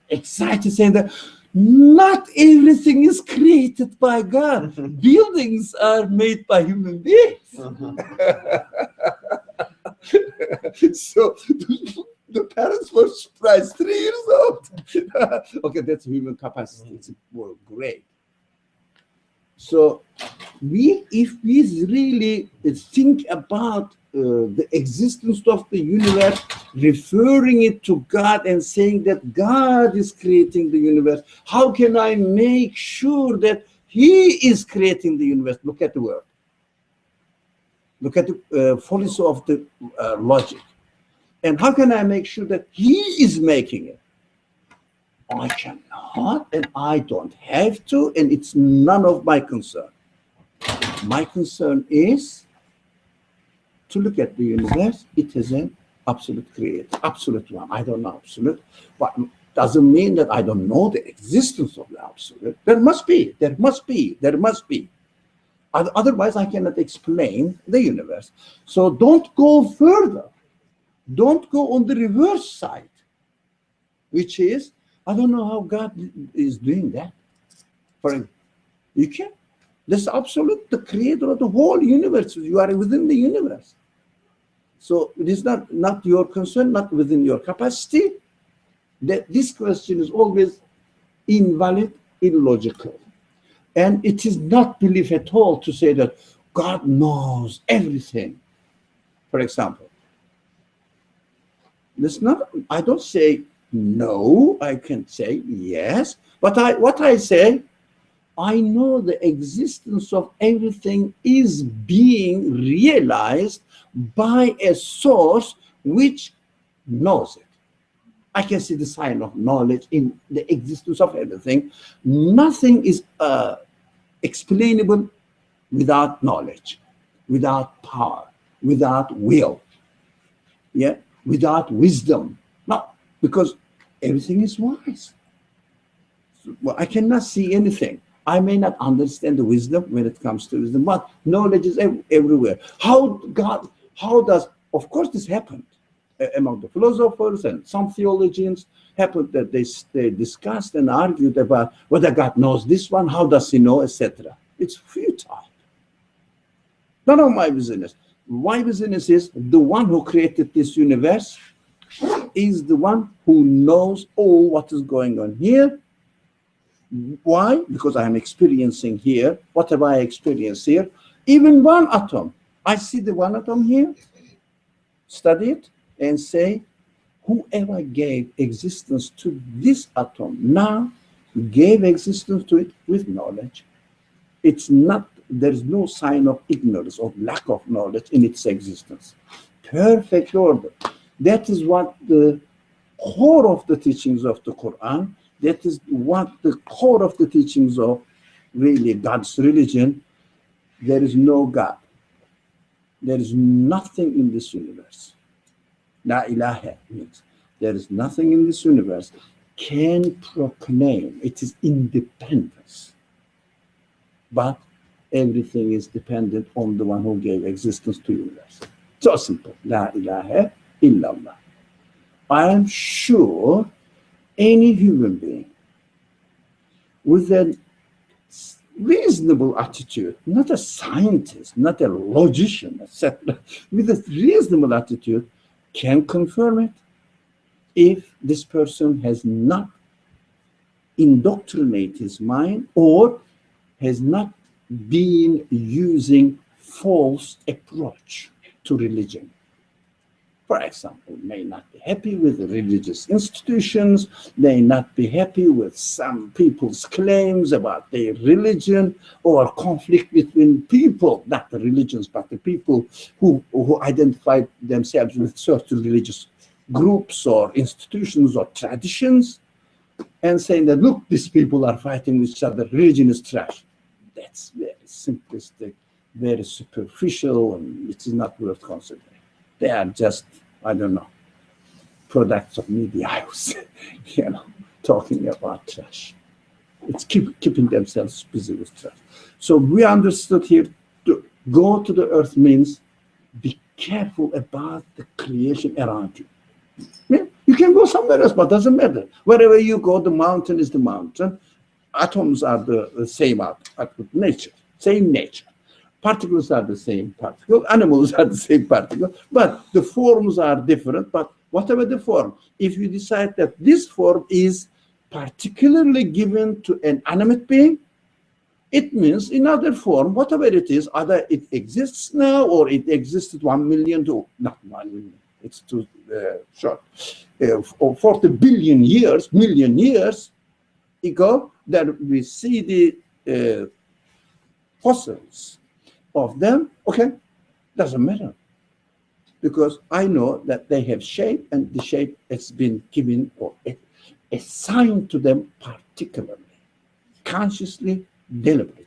excited, saying that not everything is created by God. Buildings are made by human beings. So the parents were surprised. 3 years old. Okay, that's human capacity. It's great. So if we really think about the existence of the universe, referring it to God and saying that God is creating the universe, how can I make sure that He is creating the universe? Look at the word. Look at the fallacy of the logic. And how can I make sure that He is making it? I cannot, and I don't have to, and it's none of my concern. My concern is to look at the universe. It is an absolute creator, absolute one. I don't know absolute, but doesn't mean that I don't know the existence of the absolute. There must be. Otherwise, I cannot explain the universe. So don't go further. Don't go on the reverse side, which is, I don't know how God is doing that. You can. This absolute, the creator of the whole universe. You are within the universe. So it is not your concern, not within your capacity. That this question is always invalid, illogical. And it is not belief at all to say that God knows everything. For example, I don't say no, I can say yes. But what I say, I know the existence of everything is being realized by a source which knows it. I can see the sign of knowledge in the existence of everything. Nothing is explainable without knowledge, without power, without will, without wisdom. Not because everything is wise. Well, I cannot see anything. I may not understand the wisdom when it comes to wisdom, but knowledge is everywhere. How does, of course, this happened among the philosophers and some theologians, happened that they discussed and argued about whether God knows this one, how does He know, etc. It's futile. None of my business. My business is the one who created this universe is the one who knows all what is going on here. Why? Because I am experiencing here, whatever I experience here, even one atom. I see the one atom here, study it, and say, whoever gave existence to this atom now gave existence to it with knowledge. It's not, there's no sign of ignorance or lack of knowledge in its existence. Perfect order. That is what the core of the teachings of the Quran, that is what the core of the teachings of really God's religion. There is no God. There is nothing in this universe. La ilaha means there is nothing in this universe can proclaim it is independence. But everything is dependent on the one who gave existence to the universe. So simple. La ilaha illallah. I am sure any human being with a reasonable attitude, not a scientist, not a logician, etc., with a reasonable attitude can confirm it if this person has not indoctrinated his mind or has not been using false approach to religion. For example, may not be happy with the religious institutions, may not be happy with some people's claims about their religion, or conflict between people, not the religions, but the people who identify themselves with certain religious groups or institutions or traditions, and saying that, look, these people are fighting with each other, religion is trash. That's very simplistic, very superficial, and it is not worth considering. They are just, I don't know, products of media house, talking about trash. It's keeping themselves busy with trash. So we understood here to go to the earth means be careful about the creation around you. Yeah? You can go somewhere else, but it doesn't matter. Wherever you go, the mountain is the mountain. Atoms are the same out with nature, same nature. Particles are the same particle, animals are the same particle, but the forms are different. But whatever the form, if you decide that this form is particularly given to an animate being, it means in other form, whatever it is, either it exists now or it existed 1 million to, not 1 million, it's too short, or 40 billion years, million years ago, that we see the fossils of them. Okay, doesn't matter, because I know that they have shape, and the shape has been given or assigned to them particularly, consciously, deliberately.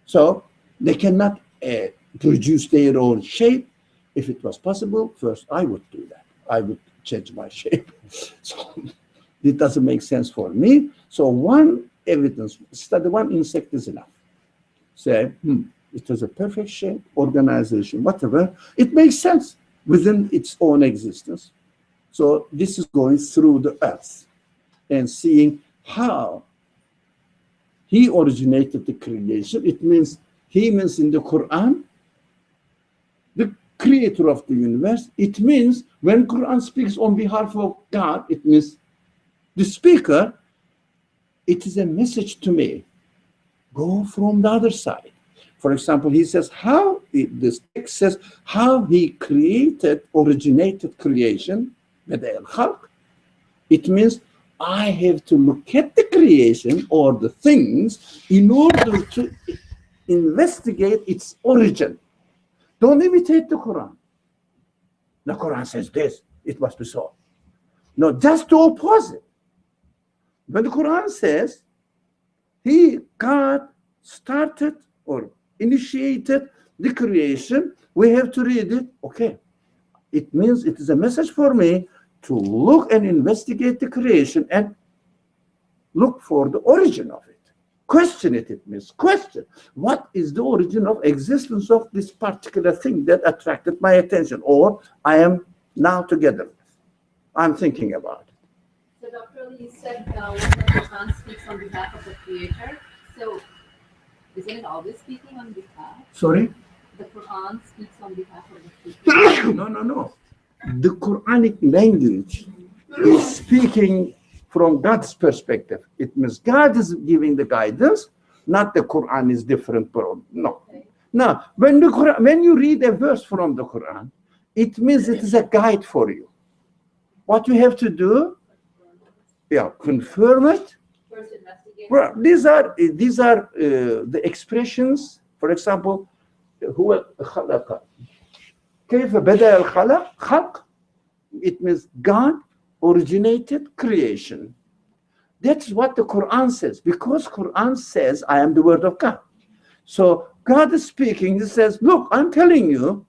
So they cannot produce their own shape. If it was possible, first I would do that. I would change my shape. So it doesn't make sense for me. So one evidence, study one insect is enough. Say, it has a perfect shape, organization, whatever. It makes sense within its own existence. So this is going through the earth and seeing how he originated the creation. It means he means in the Quran, the creator of the universe. It means when Quran speaks on behalf of God, it means the speaker, it is a message to me. Go from the other side. For example, he says this text says how he created, originated creation, Bada al-Khalq. It means I have to look at the creation or the things in order to investigate its origin. Don't imitate the Quran. The Quran says this, it must be so. No, just the opposite. When the Quran says God started or initiated the creation, we have to read it. Okay, it means it is a message for me to look and investigate the creation and look for the origin of it. Question it, it means question. What is the origin of existence of this particular thing that attracted my attention, or I am now together with? I'm thinking about it. So Dr. Ali, you said when the Quran speaks on behalf of the Creator, so isn't it always speaking on behalf? Sorry? The Quran speaks on behalf of the Creator. No. The Quranic language is speaking from God's perspective. It means God is giving the guidance, not the Quran is different. No. Now, when you read a verse from the Quran, it means it is a guide for you. What you have to do, confirm it. First investigate. Well, these are the expressions. For example, هو خلق. كيف بدأ الخلق؟ خلق. It means God originated creation. That's what the Quran says, because Quran says, I am the word of God. So God is speaking, he says, look, I'm telling you,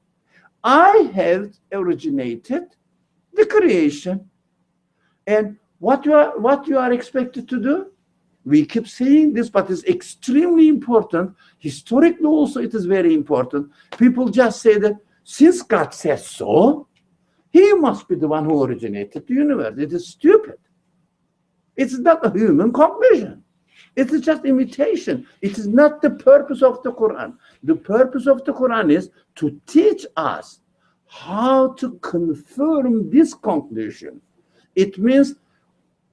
I have originated the creation. And what you are expected to do? We keep saying this, but it's extremely important. Historically also, it is very important. People just say that since God says so, he must be the one who originated the universe. It is stupid. It's not a human conclusion. It is just imitation. It is not the purpose of the Quran. The purpose of the Quran is to teach us how to confirm this conclusion. It means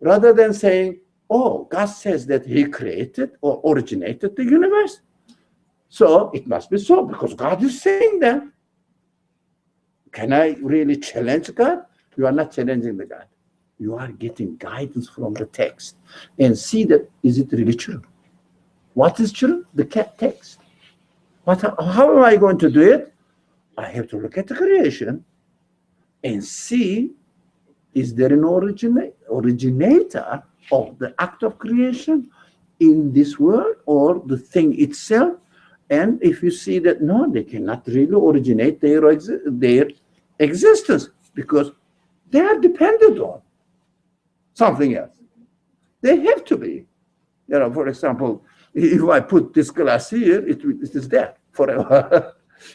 rather than saying, oh, God says that he created or originated the universe, so it must be so because God is saying that. Can I really challenge God? You are not challenging the God. You are getting guidance from the text and see that, is it really true? What is true? The text. How am I going to do it? I have to look at the creation and see, is there an originator of the act of creation in this world or the thing itself? And if you see that, no, they cannot really originate their existence because they are dependent on something else. They have to be. You know, for example, if I put this glass here, it is there forever.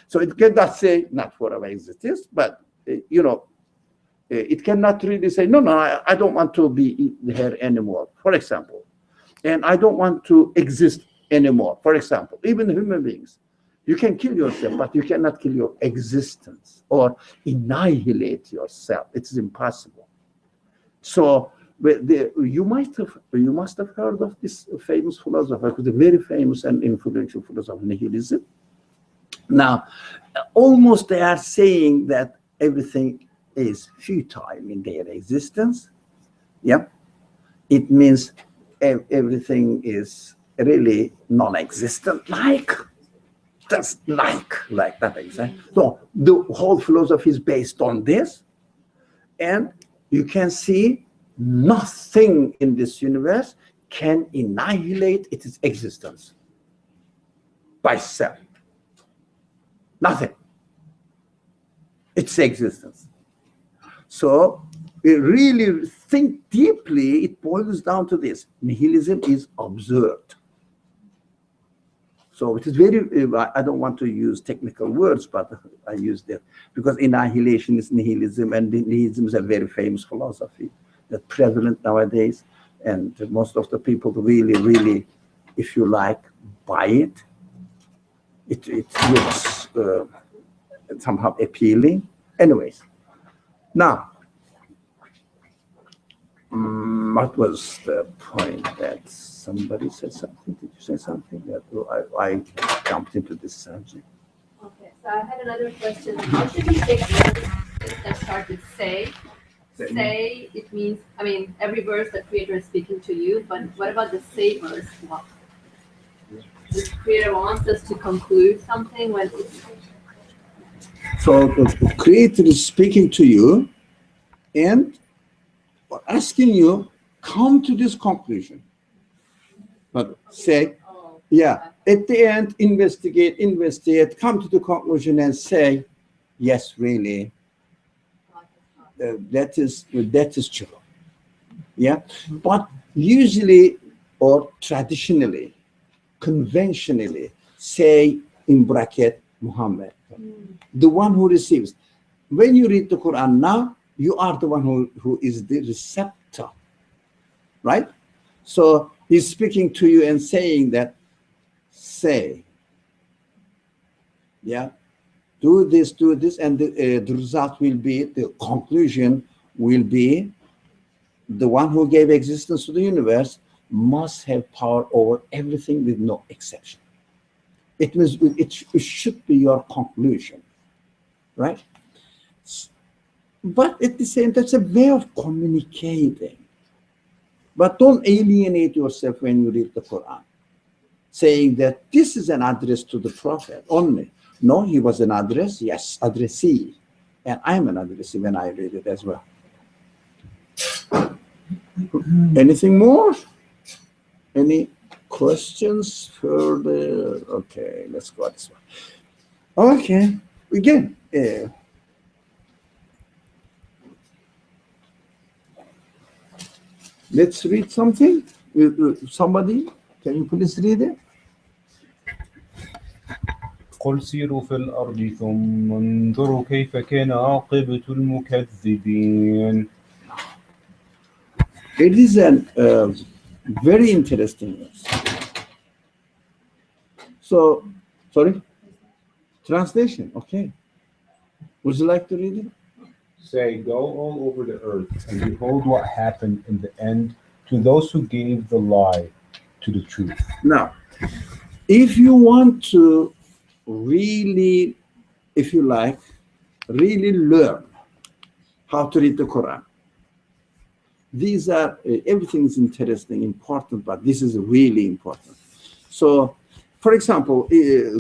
So it cannot say not forever exists, but you know, it cannot really say no, I don't want to be here anymore, for example, and I don't want to exist anymore, for example. Even human beings, you can kill yourself, but you cannot kill your existence or annihilate yourself. It is impossible. So you must have heard of this famous philosopher, the very famous and influential philosopher, nihilism. Now, almost they are saying that everything is futile in their existence. Yeah, it means everything is really non-existent, like nothing. So the whole philosophy is based on this, and you can see nothing in this universe can annihilate its existence by itself. Nothing. Its existence. So we really think deeply, it boils down to this. Nihilism is absurd. So it is very, I don't want to use technical words, but I use them because annihilation is nihilism, and nihilism is a very famous philosophy that's prevalent nowadays. And most of the people really, if you like, buy it. It looks somehow appealing. Anyways, now, what was the point that somebody said something? Did you say something? That I jumped into this subject. Okay, so I had another question. How should we take words that start with say? Say, it means, I mean, every verse the Creator is speaking to you, but what about the say verse? What? The Creator wants us to conclude something when it's... So the Creator is speaking to you and asking you, come to this conclusion. But say, yeah, at the end, investigate, come to the conclusion and say, yes, really, that is true. Yeah, but usually or traditionally, conventionally, say in bracket Muhammad, the one who receives. When you read the Quran now, you are the one who is the receptor, right? So he's speaking to you and saying that, say, yeah, do this, and the result will be, the conclusion will be, the one who gave existence to the universe must have power over everything with no exception. It means it should be your conclusion, right? But at the same time, it's a way of communicating. But don't alienate yourself when you read the Quran, saying that this is an address to the Prophet only. No, he was an address, yes, addressee. And I'm an addressee when I read it as well. Anything more? Any questions further? Okay, let's go this one. Okay, again. Let's read something. Somebody, can you please read it? قل سيروا في الأرض ثم انظروا كيف كان عاقبة المكذبين. It is a very interesting verse. So, sorry? Translation, okay. Would you like to read it? Say, go all over the earth and behold what happened in the end to those who gave the lie to the truth. Now, if you want to really, if you like, really learn how to read the Quran, these are, everything is interesting, important, but this is really important. So, for example,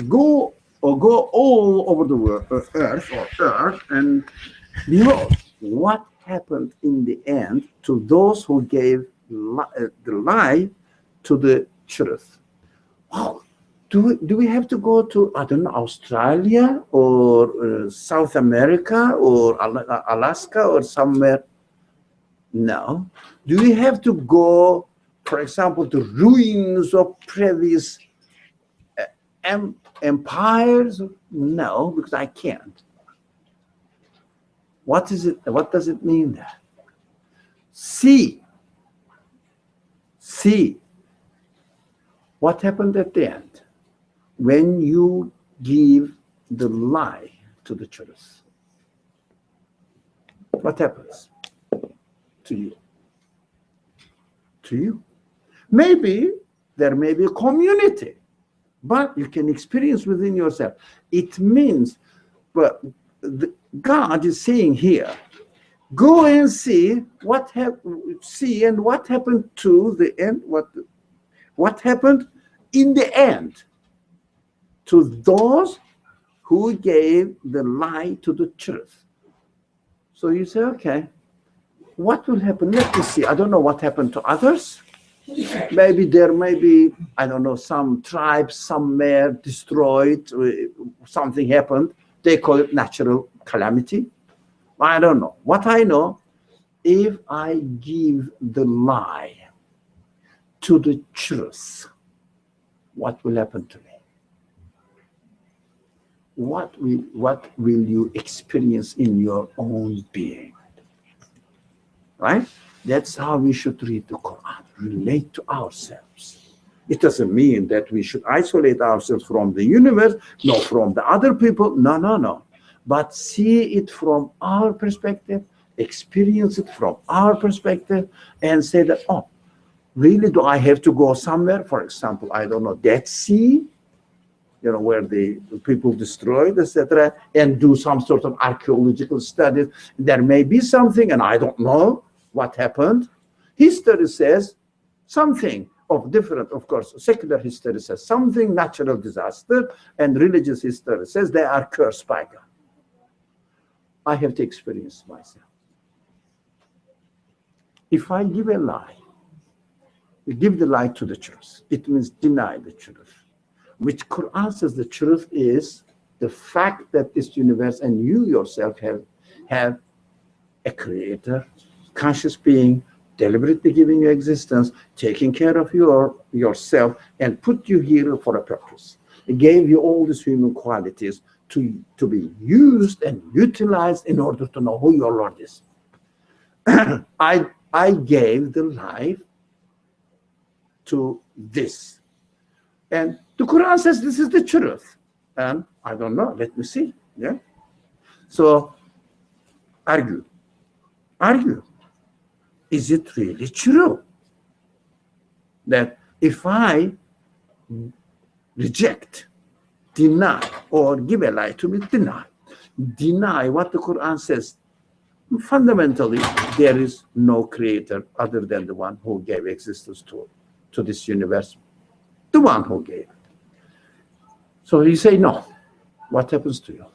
go all over the earth and behold what happened in the end to those who gave the lie to the truth. Wow. Do we have to go to, I don't know, Australia or South America or Alaska or somewhere? No. Do we have to go for example, the ruins of previous empires? No, because I can't. What is it? What does it mean that? See what happened at the end when you give the lie to the truth. What happens to you? To you. Maybe there may be a community, but you can experience within yourself. It means, but God is saying here, go and see what what happened to the end. What happened in the end to those who gave the lie to the truth. So you say, okay, what will happen? Let me see. I don't know what happened to others. Maybe there may be, I don't know, some tribes somewhere destroyed, something happened. They call it natural calamity. I don't know. What I know, if I give the lie to the truth, what will happen to me? What will you experience in your own being? Right? That's how we should read the Quran, relate to ourselves. It doesn't mean that we should isolate ourselves from the universe, nor from the other people. No. But see it from our perspective, experience it from our perspective, and say that, oh, really, do I have to go somewhere? For example, I don't know, Dead Sea, where the people destroyed, etc., and do some sort of archaeological studies. There may be something, and I don't know what happened. History says something of different, of course, secular history says something, natural disaster, and religious history says they are cursed by God. I have to experience myself. If I give a lie, you give the lie to the truth, it means deny the truth, which Quran says the truth is the fact that this universe and you yourself have a creator, conscious being, deliberately giving you existence, taking care of yourself, and put you here for a purpose. It gave you all these human qualities to be used and utilized in order to know who your Lord is. I gave the life to this. And the Quran says this is the truth. And I don't know, let me see. Yeah. So argue. Is it really true that if I reject, deny, or give a lie to me, deny what the Quran says, fundamentally there is no creator other than the one who gave existence to this universe, the one who gave it. So you say no. What happens to you?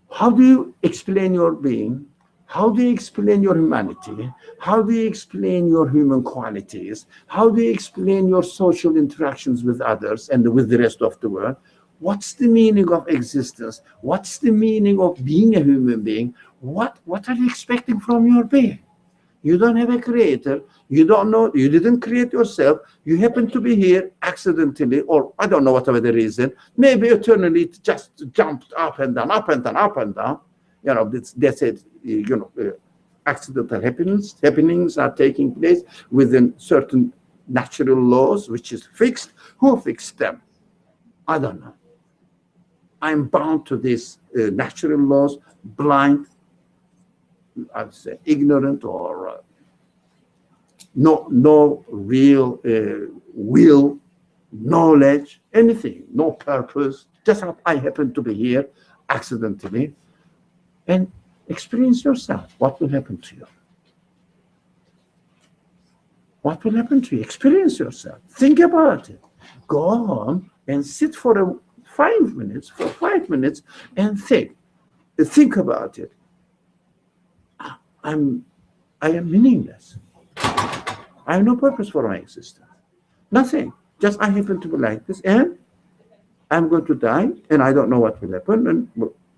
How do you explain your being? How do you explain your humanity? How do you explain your human qualities? How do you explain your social interactions with others and with the rest of the world? What's the meaning of existence? What's the meaning of being a human being? What are you expecting from your being? You don't have a creator. You don't know. You didn't create yourself. You happen to be here accidentally, or I don't know, whatever the reason. Maybe eternally it just jumped up and down, up and down, up and down. That's it. Accidental happenings are taking place within certain natural laws, which is fixed. Who fixed them? I don't know. I'm bound to these natural laws, blind, I would say ignorant, or no real will, knowledge, anything, no purpose. Just I happen to be here accidentally. And experience yourself. What will happen to you? What will happen to you? Experience yourself. Think about it. Go home and sit for 5 minutes, and think. Think about it. I am meaningless. I have no purpose for my existence. Nothing. Just I happen to be like this, and I'm going to die, and I don't know what will happen, and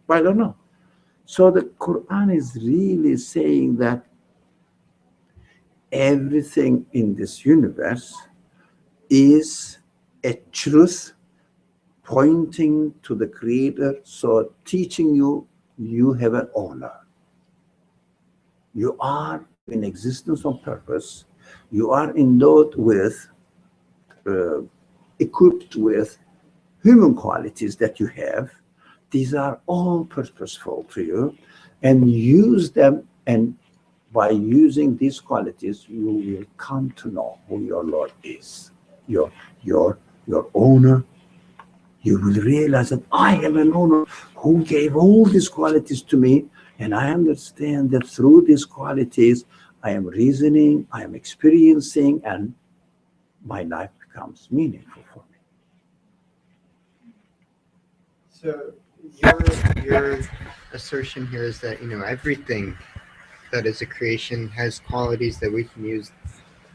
I don't know. So the Quran is really saying that everything in this universe is a truth pointing to the Creator, so teaching you, you have an owner. You are in existence on purpose. You are endowed with, equipped with human qualities that you have. These are all purposeful to you, and use them, and by using these qualities, you will come to know who your Lord is, your owner. You will realize that I am an owner who gave all these qualities to me, and I understand that through these qualities, I am reasoning, I am experiencing, and my life becomes meaningful for me. So your assertion here is that, everything that is a creation has qualities that we can use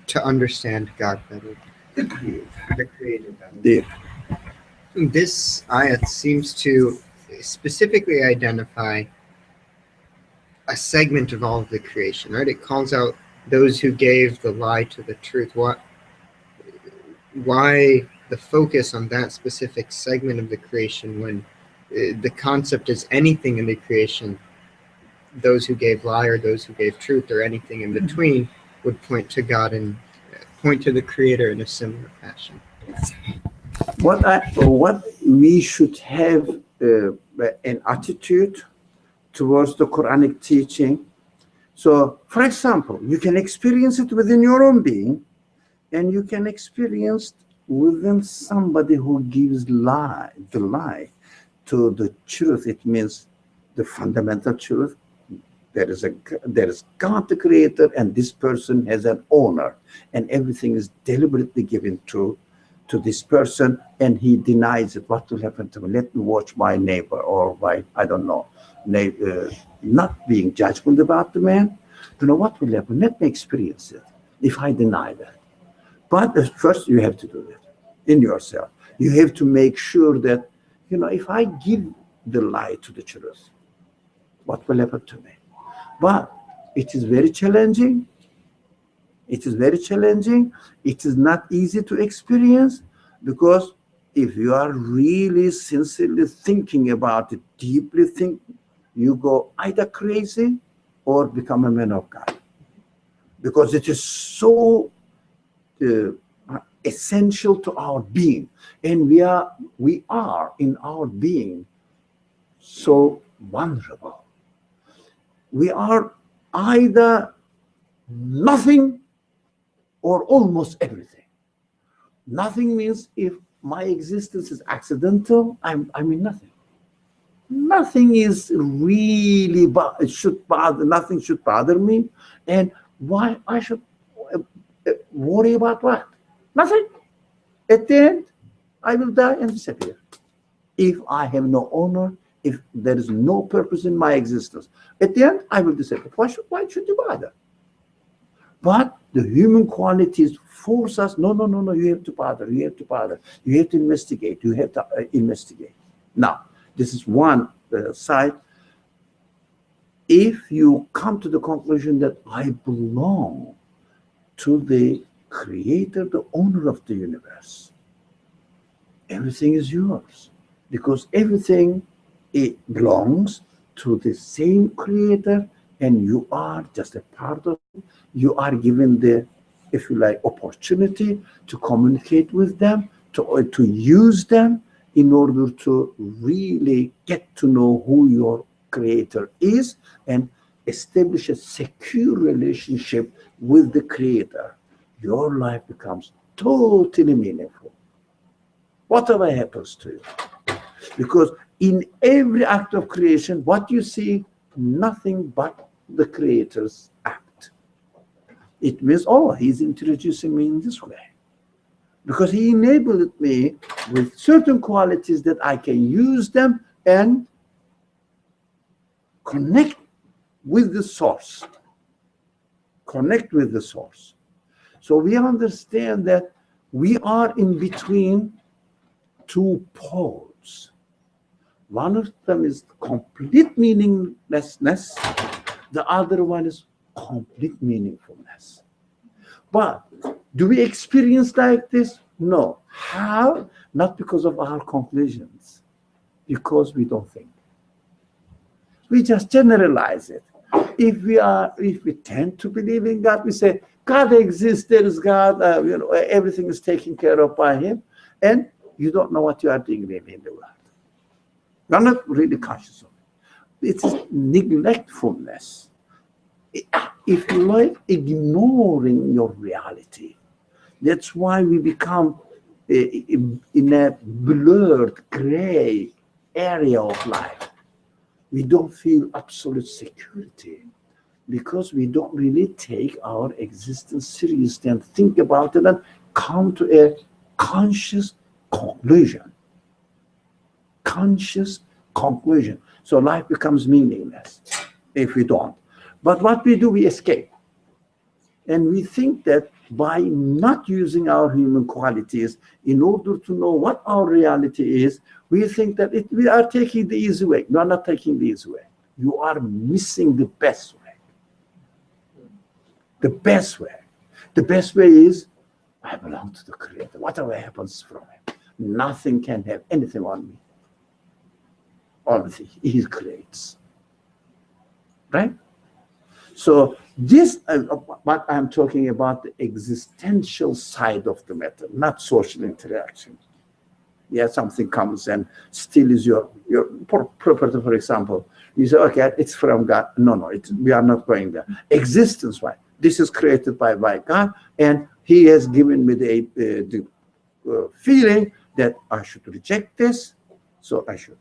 to understand God better, the Creator better. The This ayat seems to specifically identify a segment of all of the creation, right? It calls out those who gave the lie to the truth. Why the focus on that specific segment of the creation when the concept is anything in the creation, those who gave lie or those who gave truth or anything in between would point to God and point to the Creator in a similar fashion. what we should have an attitude towards the Quranic teaching. So, for example, you can experience it within your own being, and you can experience within somebody who gives the lie to the truth. It means the fundamental truth. There is God the Creator, and this person has an owner, and everything is deliberately given to this person, and he denies it. What will happen to me? Let me watch my neighbor, or my, I don't know, not being judgment about the man. What will happen? Let me experience it if I deny that. But first you have to do that in yourself. You have to make sure that, if I give the lie to the truth, what will happen to me? But it is very challenging. It is very challenging. It is not easy to experience, because if you are really sincerely thinking about it, deeply think, you go either crazy or become a man of God. Because it is so essential to our being. And we are in our being so vulnerable. We are either nothing or almost everything. Nothing means if my existence is accidental, I'm in nothing. Nothing is really, nothing should bother me. And why I should worry about what? Nothing. At the end, I will die and disappear. If I have no owner, if there is no purpose in my existence, at the end, I will disappear. Why should you bother? But the human qualities force us, no, you have to bother, you have to investigate, investigate. Now, this is one side. If you come to the conclusion that I belong to the Creator, the owner of the universe, everything is yours, because everything, it belongs to the same Creator, and you are just a part of it. You are given the, if you like, opportunity to communicate with them, to use them in order to really get to know who your Creator is and establish a secure relationship with the Creator. Your life becomes totally meaningful, whatever happens to you. Because in every act of creation, what you see, nothing but the Creator's act. It means, oh, he's introducing me in this way, because he enabled me with certain qualities that I can use them and connect with the source. Connect with the source. So we understand that we are in between two poles. One of them is complete meaninglessness. The other one is complete meaningfulness. But do we experience like this? No. How? Not because of our conclusions, because we don't think. We just generalize it. If we tend to believe in God, we say, God exists, there is God, everything is taken care of by Him, and you don't know what you are doing really in the world. You're not really conscious of it. It is neglectfulness. If you like, ignoring your reality. That's why we become in a blurred, gray area of life. We don't feel absolute security because we don't really take our existence seriously and think about it and come to a conscious conclusion. Conscious conclusion. So life becomes meaningless if we don't. But what we do, we escape. And we think that by not using our human qualities in order to know what our reality is, we think that we are taking the easy way. You are not taking the easy way. You are missing the best way. The best way. The best way is, I belong to the Creator. Whatever happens from Him, nothing can have anything on me. Only He creates. Right? So this, what I'm talking about, the existential side of the matter, not social interaction. Yeah, something comes and steals your property, for example. You say, okay, it's from God. No, we are not going there. Existence-wise, this is created by God, and He has given me the feeling that I should reject this, so I should.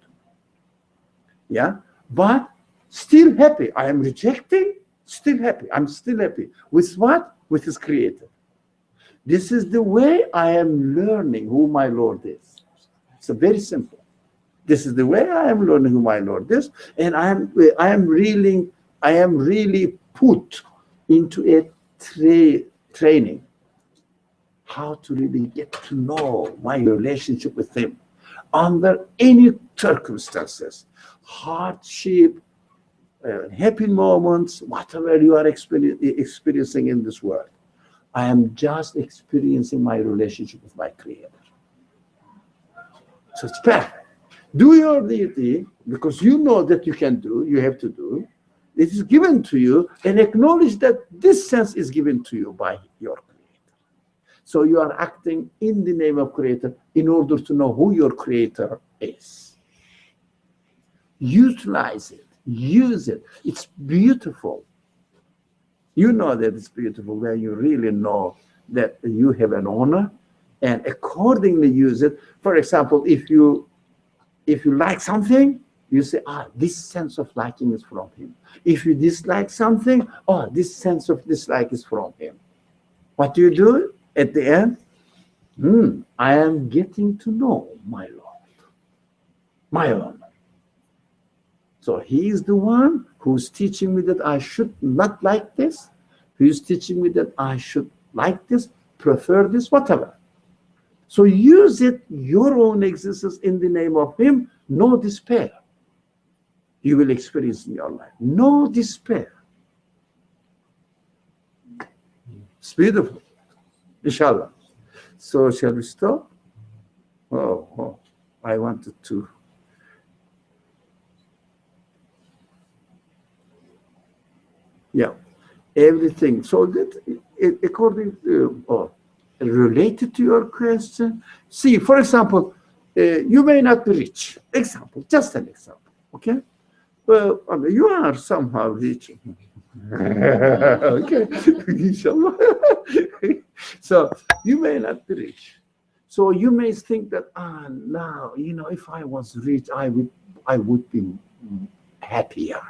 Yeah, but still happy. I am rejecting, still happy. I'm still happy. With what? With His Creator. This is the way I am learning who my Lord is. It's very simple. This is the way I am learning who my Lord is, and I am really put into a training how to really get to know my relationship with Him under any circumstances, hardship, happy moments, whatever you are experiencing in this world. I am just experiencing my relationship with my Creator. So it's perfect. Do your duty because you know that you can do, you have to do. It is given to you, and acknowledge that this sense is given to you by your Creator. So you are acting in the name of Creator in order to know who your Creator is. Utilize it, use it. It's beautiful. You know that it's beautiful when you really know that you have an owner, and accordingly use it. For example, if you like something, you say, this sense of liking is from Him. If you dislike something, this sense of dislike is from Him. What do you do at the end? I am getting to know my Lord, my owner. So He is the one who's teaching me that I should not like this. He is teaching me that I should like this, prefer this, whatever. So use it, your own existence in the name of Him, no despair. You will experience in your life. No despair. It's beautiful. Inshallah. So shall we stop? Oh, I wanted to. Yeah, everything. So that according to, related to your question, see, for example, you may not be rich. Example, just an example, okay? Well, you are somehow rich. Okay, inshallah. So you may not be rich. So you may think that, now, if I was rich, I would be happier.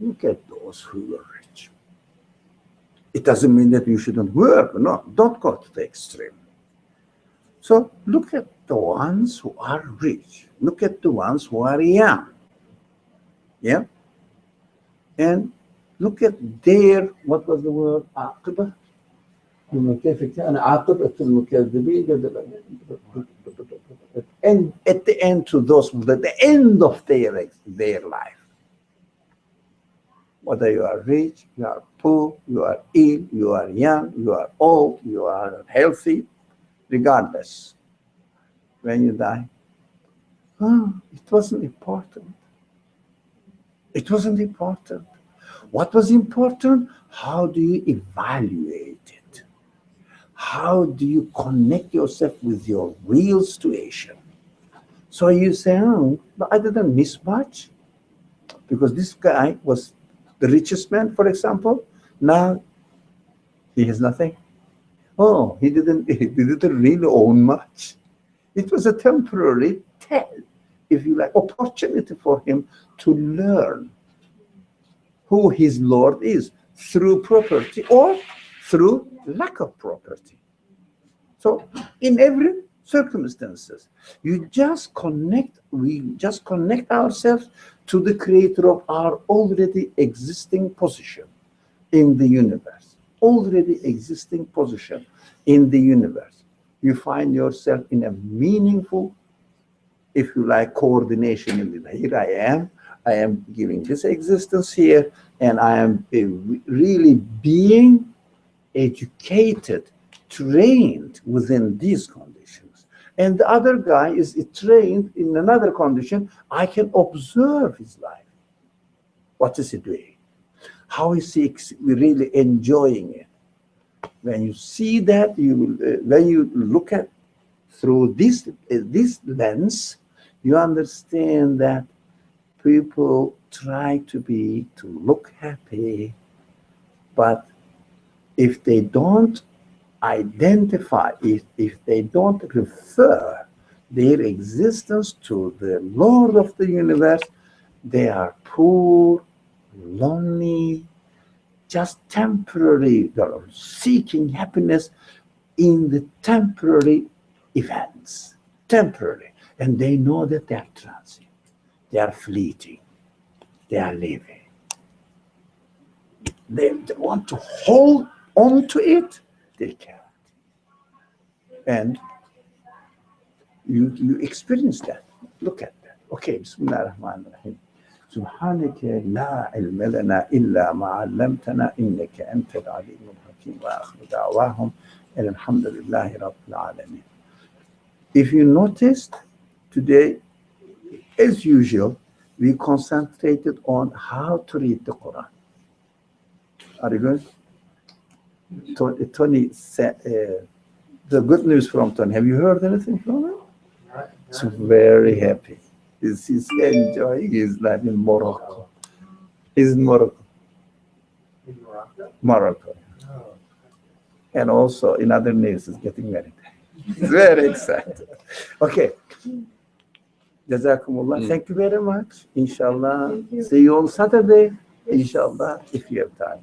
Look at those who are rich. It doesn't mean that you shouldn't work. No, don't go to the extreme. So look at the ones who are rich. Look at the ones who are young. Yeah? And look at their, what was the word? عاقبة. And at the end to those, at the end of their life. Whether you are rich, you are poor, you are ill, you are young, you are old, you are healthy, regardless. When you die, it wasn't important. It wasn't important. What was important? How do you evaluate it? How do you connect yourself with your real situation? So you say, but I didn't miss much. Because this guy was the richest man, for example. Now he has nothing. Oh, he didn't really own much. It was a temporary, if you like, opportunity for him to learn who his Lord is through property or through lack of property. So in every circumstances, we just connect ourselves to the creator of our already existing position in the universe. Already existing position in the universe. You find yourself in a meaningful, if you like, coordination in it. Here I am giving this existence here, and I am really being educated, trained within these conditions. And the other guy is trained in another condition. I can observe his life. What is he doing? How is he really enjoying it? When you see that, you will, when you look at through this lens, you understand that people try to look happy, but if they don't identify, if they don't refer their existence to the Lord of the universe, they are poor, lonely, just temporary. They are seeking happiness in the temporary events, temporary, and they know that they are transient, they are fleeting, they are leaving. They want to hold on to it, they can't. And you experience that. Look at that. Okay, Bismillah ar-Rahman ar-Rahim. سبحانك لا علم لنا إلا ما علمتنا إنك أنت العليم الحكيم وآخر دعواهم and alhamdulillah rabbil alamin. If you noticed today, as usual, we concentrated on how to read the Quran. Are you good? Tony said, the good news from Tony. Have you heard anything from him? He's very happy. He's enjoying his life in Morocco. He's in Morocco. In Morocco? Morocco. Oh. And also in other news, he's getting married. He's very excited. Okay. Jazakumullah. Thank you very much. Inshallah. See you on Saturday. Inshallah, if you have time.